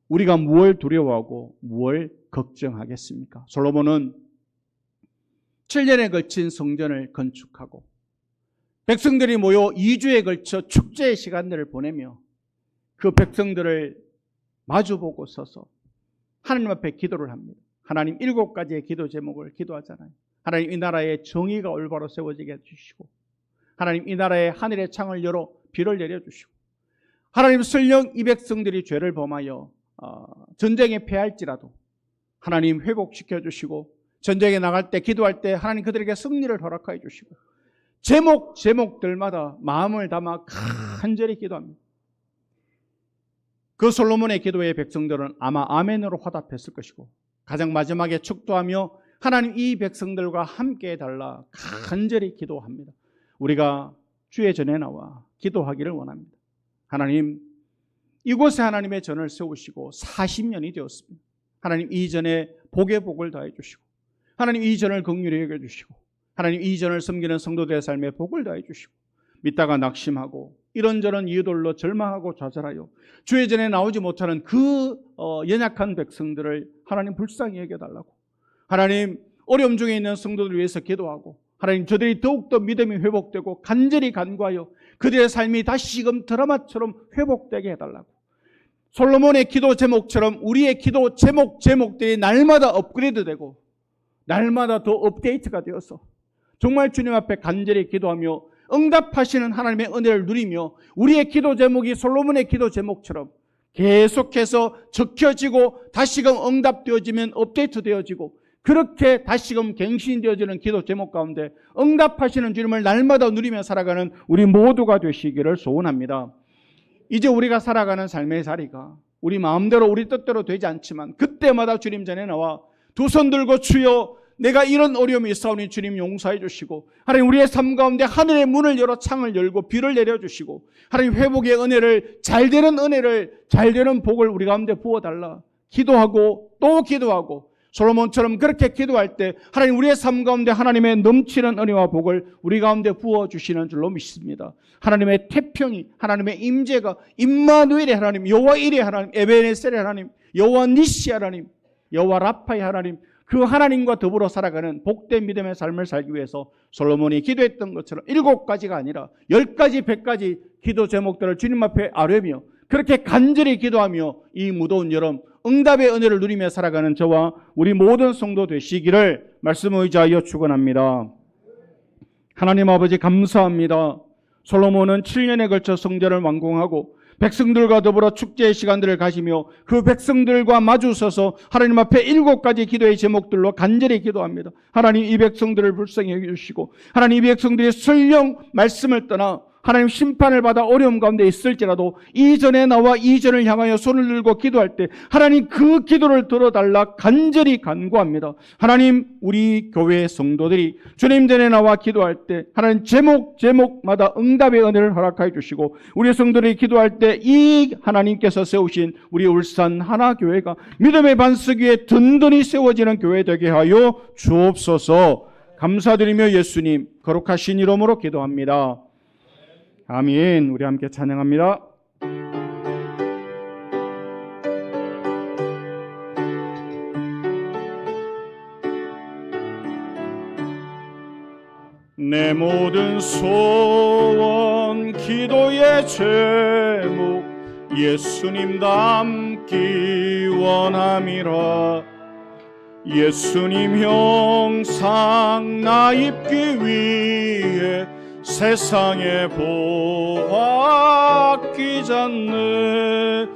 우리가 무엇을 두려워하고 무엇을 걱정하겠습니까? 솔로몬은 7년에 걸친 성전을 건축하고 백성들이 모여 2주에 걸쳐 축제의 시간들을 보내며 그 백성들을 마주보고 서서 하나님 앞에 기도를 합니다. 하나님 7가지의 기도 제목을 기도하잖아요. 하나님 이 나라의 정의가 올바로 세워지게 해주시고, 하나님 이 나라의 하늘의 창을 열어 비를 내려주시고, 하나님 설령 이 백성들이 죄를 범하여 전쟁에 패할지라도 하나님 회복시켜 주시고 전쟁에 나갈 때 기도할 때 하나님 그들에게 승리를 허락하여 주시고 제목들마다 마음을 담아 간절히 기도합니다. 그 솔로몬의 기도에 백성들은 아마 아멘으로 화답했을 것이고 가장 마지막에 축도하며 하나님 이 백성들과 함께 해달라 간절히 기도합니다. 우리가 주의 전에 나와 기도하기를 원합니다. 하나님, 이곳에 하나님의 전을 세우시고 40년이 되었습니다. 하나님 이전에 복의 복을 더해 주시고 하나님 이전을 긍휼히 여겨 주시고 하나님 이전을 섬기는 성도들의 삶에 복을 더해 주시고 믿다가 낙심하고 이런저런 이유들로 절망하고 좌절하여 주의 전에 나오지 못하는 그 연약한 백성들을 하나님 불쌍히 여겨달라고 하나님 어려움 중에 있는 성도들을 위해서 기도하고 하나님 저들이 더욱더 믿음이 회복되고 간절히 간구하여 그들의 삶이 다시금 드라마처럼 회복되게 해달라고 솔로몬의 기도 제목처럼 우리의 기도 제목들이 날마다 업그레이드되고 날마다 더 업데이트가 되어서 정말 주님 앞에 간절히 기도하며 응답하시는 하나님의 은혜를 누리며 우리의 기도 제목이 솔로몬의 기도 제목처럼 계속해서 적혀지고 다시금 응답되어지면 업데이트되어지고 그렇게 다시금 갱신되어지는 기도 제목 가운데 응답하시는 주님을 날마다 누리며 살아가는 우리 모두가 되시기를 소원합니다. 이제 우리가 살아가는 삶의 자리가 우리 마음대로 우리 뜻대로 되지 않지만 그때마다 주님 전에 나와 두 손 들고 주여 내가 이런 어려움이 있사오니 주님 용서해 주시고 하나님 우리의 삶 가운데 하늘의 문을 열어 창을 열고 비를 내려주시고 하나님 회복의 은혜를 잘되는 복을 우리 가운데 부어달라 기도하고 또 기도하고 솔로몬처럼 그렇게 기도할 때 하나님 우리의 삶 가운데 하나님의 넘치는 은혜와 복을 우리 가운데 부어주시는 줄로 믿습니다. 하나님의 태평이 하나님의 임재가 임마누엘의 하나님 여호와 이레 하나님 에베네셀의 하나님 여호와 니시 하나님 여호와 라파의 하나님 그 하나님과 더불어 살아가는 복된 믿음의 삶을 살기 위해서 솔로몬이 기도했던 것처럼 7가지가 아니라 10가지 100가지 기도 제목들을 주님 앞에 아뢰며 그렇게 간절히 기도하며 이 무더운 여름 응답의 은혜를 누리며 살아가는 저와 우리 모든 성도 되시기를 말씀을 의지하여 축원합니다. 하나님 아버지 감사합니다. 솔로몬은 7년에 걸쳐 성전을 완공하고 백성들과 더불어 축제의 시간들을 가지며 그 백성들과 마주서서 하나님 앞에 7가지 기도의 제목들로 간절히 기도합니다. 하나님 이 백성들을 불쌍히 여겨주시고 하나님 이 백성들이 설령 말씀을 떠나 하나님 심판을 받아 어려움 가운데 있을지라도 이전에 나와 이전을 향하여 손을 들고 기도할 때 하나님 그 기도를 들어달라 간절히 간구합니다. 하나님 우리 교회 성도들이 주님 전에 나와 기도할 때 하나님 제목마다 응답의 은혜를 허락하여 주시고 우리 성도들이 기도할 때 이 하나님께서 세우신 우리 울산 하나교회가 믿음의 반석 위에 든든히 세워지는 교회 되게 하여 주옵소서. 감사드리며 예수님 거룩하신 이름으로 기도합니다. 아멘. 우리 함께 찬양합니다. 내 모든 소원 기도의 제목 예수님 닮기 원함이라. 예수님 형상 나 입기 위해 세상에 보았기 전에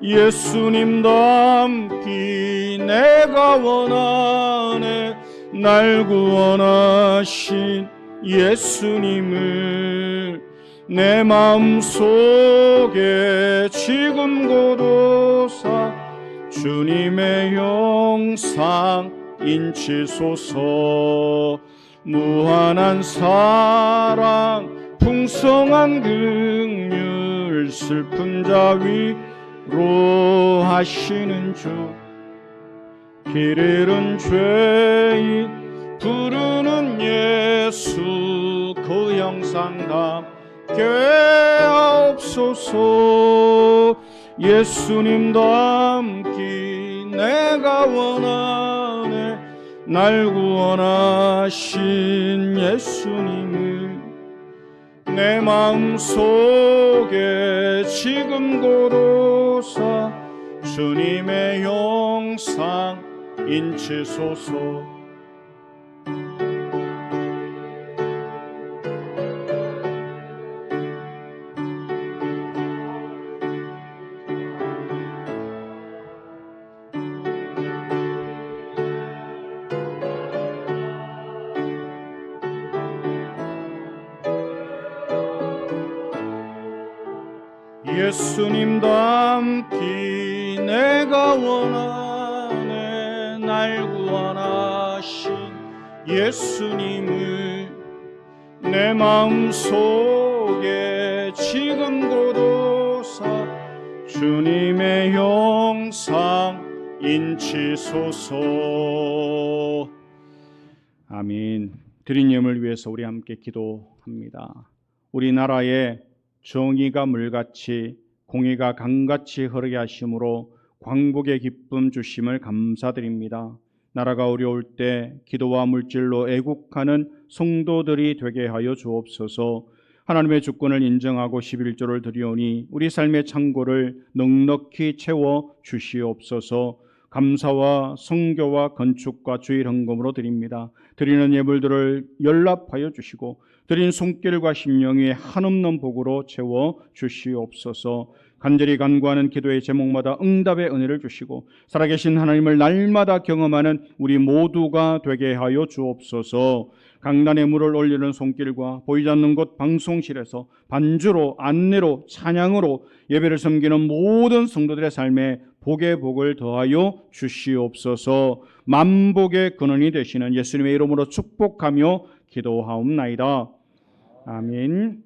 예수님 닮기 내가 원하네. 날 구원하신 예수님을 내 마음속에 지금 고도사 주님의 형상 인치소서. 무한한 사랑 풍성한 긍휼 슬픈 자 위로 하시는 주. 길 잃은 죄인 부르는 예수 그 형상 담게 하옵소서. 예수님 닮기 내가 원하네. 날 구원하신 예수님을 내 마음속에 지금 고도사 주님의 형상 인치소서. 예수님 닮기 내가 원하네. 날 구원하신 예수님을 내 마음속에 지금 고도사 주님의 형상 인치소서. 아멘. 드린 예물을 위해서 우리 함께 기도합니다. 우리나라에 정의가 물같이 공의가 강같이 흐르게 하심으로 광복의 기쁨 주심을 감사드립니다. 나라가 어려울 때 기도와 물질로 애국하는 성도들이 되게 하여 주옵소서. 하나님의 주권을 인정하고 11조를 드리오니 우리 삶의 창고를 넉넉히 채워 주시옵소서. 감사와 성교와 건축과 주일 헌금으로 드립니다. 드리는 예물들을 연락하여 주시고 드린 손길과 심령이 한없는 복으로 채워 주시옵소서. 간절히 간구하는 기도의 제목마다 응답의 은혜를 주시고 살아계신 하나님을 날마다 경험하는 우리 모두가 되게 하여 주옵소서. 강단에 물을 올리는 손길과 보이지 않는 곳 방송실에서 반주로 안내로 찬양으로 예배를 섬기는 모든 성도들의 삶에 복의 복을 더하여 주시옵소서. 만복의 근원이 되시는 예수님의 이름으로 축복하며 기도하옵나이다. 아멘.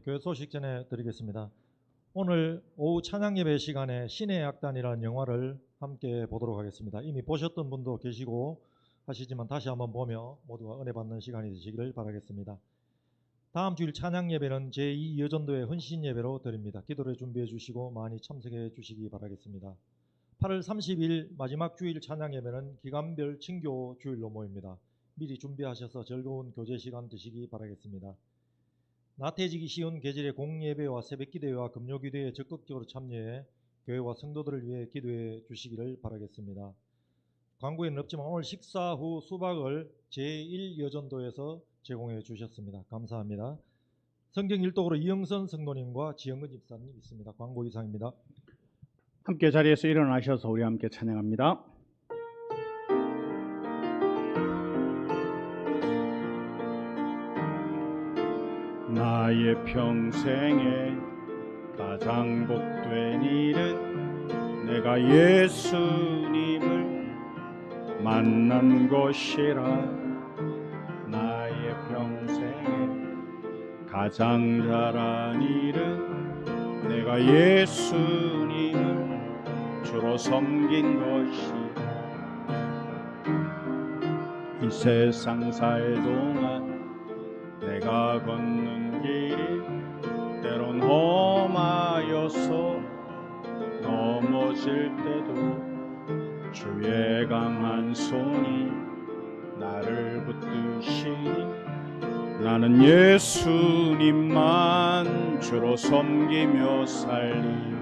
교회 소식 전해 드리겠습니다. 오늘 오후 찬양 예배 시간에 신의 약단이라는 영화를 함께 보도록 하겠습니다. 이미 보셨던 분도 계시고 하시지만 다시 한번 보며 모두가 은혜 받는 시간이 되시기를 바라겠습니다. 다음 주일 찬양 예배는 제2여전도의 헌신 예배로 드립니다. 기도를 준비해 주시고 많이 참석해 주시기 바라겠습니다. 8월 30일 마지막 주일 찬양 예배는 기간별 친교 주일로 모입니다. 미리 준비하셔서 즐거운 교제 시간 되시기 바라겠습니다. 나태해지기 쉬운 계절의 공예배와 새벽기도회와 금요기도회에 적극적으로 참여해 교회와 성도들을 위해 기도해 주시기를 바라겠습니다. 광고에는 없지만 오늘 식사 후 수박을 제1여전도에서 제공해 주셨습니다. 감사합니다. 성경 일독으로 이영선 성도님과 지영근 집사님 있습니다. 광고 이상입니다. 함께 자리에서 일어나셔서 우리 함께 찬양합니다. 나의 평생에 가장 복된 일은 내가 예수님을 만난 것이라. 나의 평생에 가장 잘한 일은 내가 예수님을 주로 섬긴 것이라. 이 세상 살 동안 내가 걷는 길이 때론 험하여서 넘어질 때도 주의 강한 손이 나를 붙드시니 나는 예수님만 주로 섬기며 살리.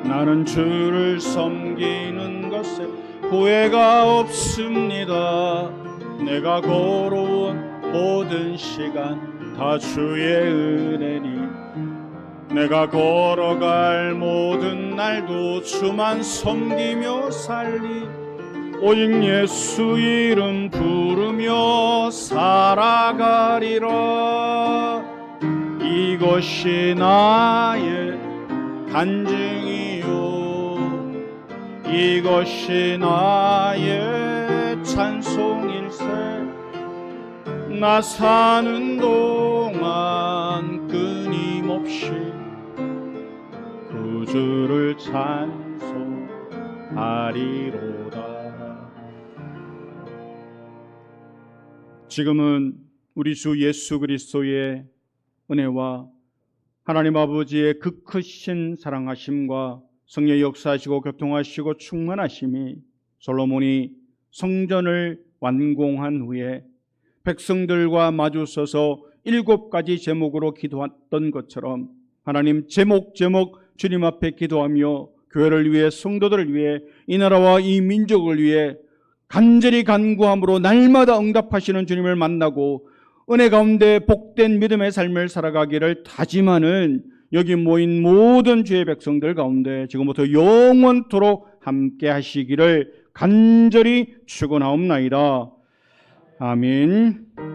나는 주를 섬기는 것에 후회가 없습니다. 내가 걸어온 모든 시간 다 주의 은혜니 내가 걸어갈 모든 날도 주만 섬기며 살리. 오직 예수 이름 부르며 살아가리라. 이것이 나의 간증이요 이것이 나의 찬송일세. 나 사는 동안 끊임없이 구주를 찬송하리로다. 지금은 우리 주 예수 그리스도의 은혜와 하나님 아버지의 그 크신 사랑하심과 성령의 역사하시고 교통하시고 충만하심이 솔로몬이 성전을 완공한 후에 백성들과 마주서서 7가지 제목으로 기도했던 것처럼 하나님 제목 주님 앞에 기도하며 교회를 위해 성도들을 위해 이 나라와 이 민족을 위해 간절히 간구함으로 날마다 응답하시는 주님을 만나고 은혜 가운데 복된 믿음의 삶을 살아가기를 다짐하는 여기 모인 모든 주의 백성들 가운데 지금부터 영원토록 함께 하시기를 간절히 축원하옵나이다. 아멘.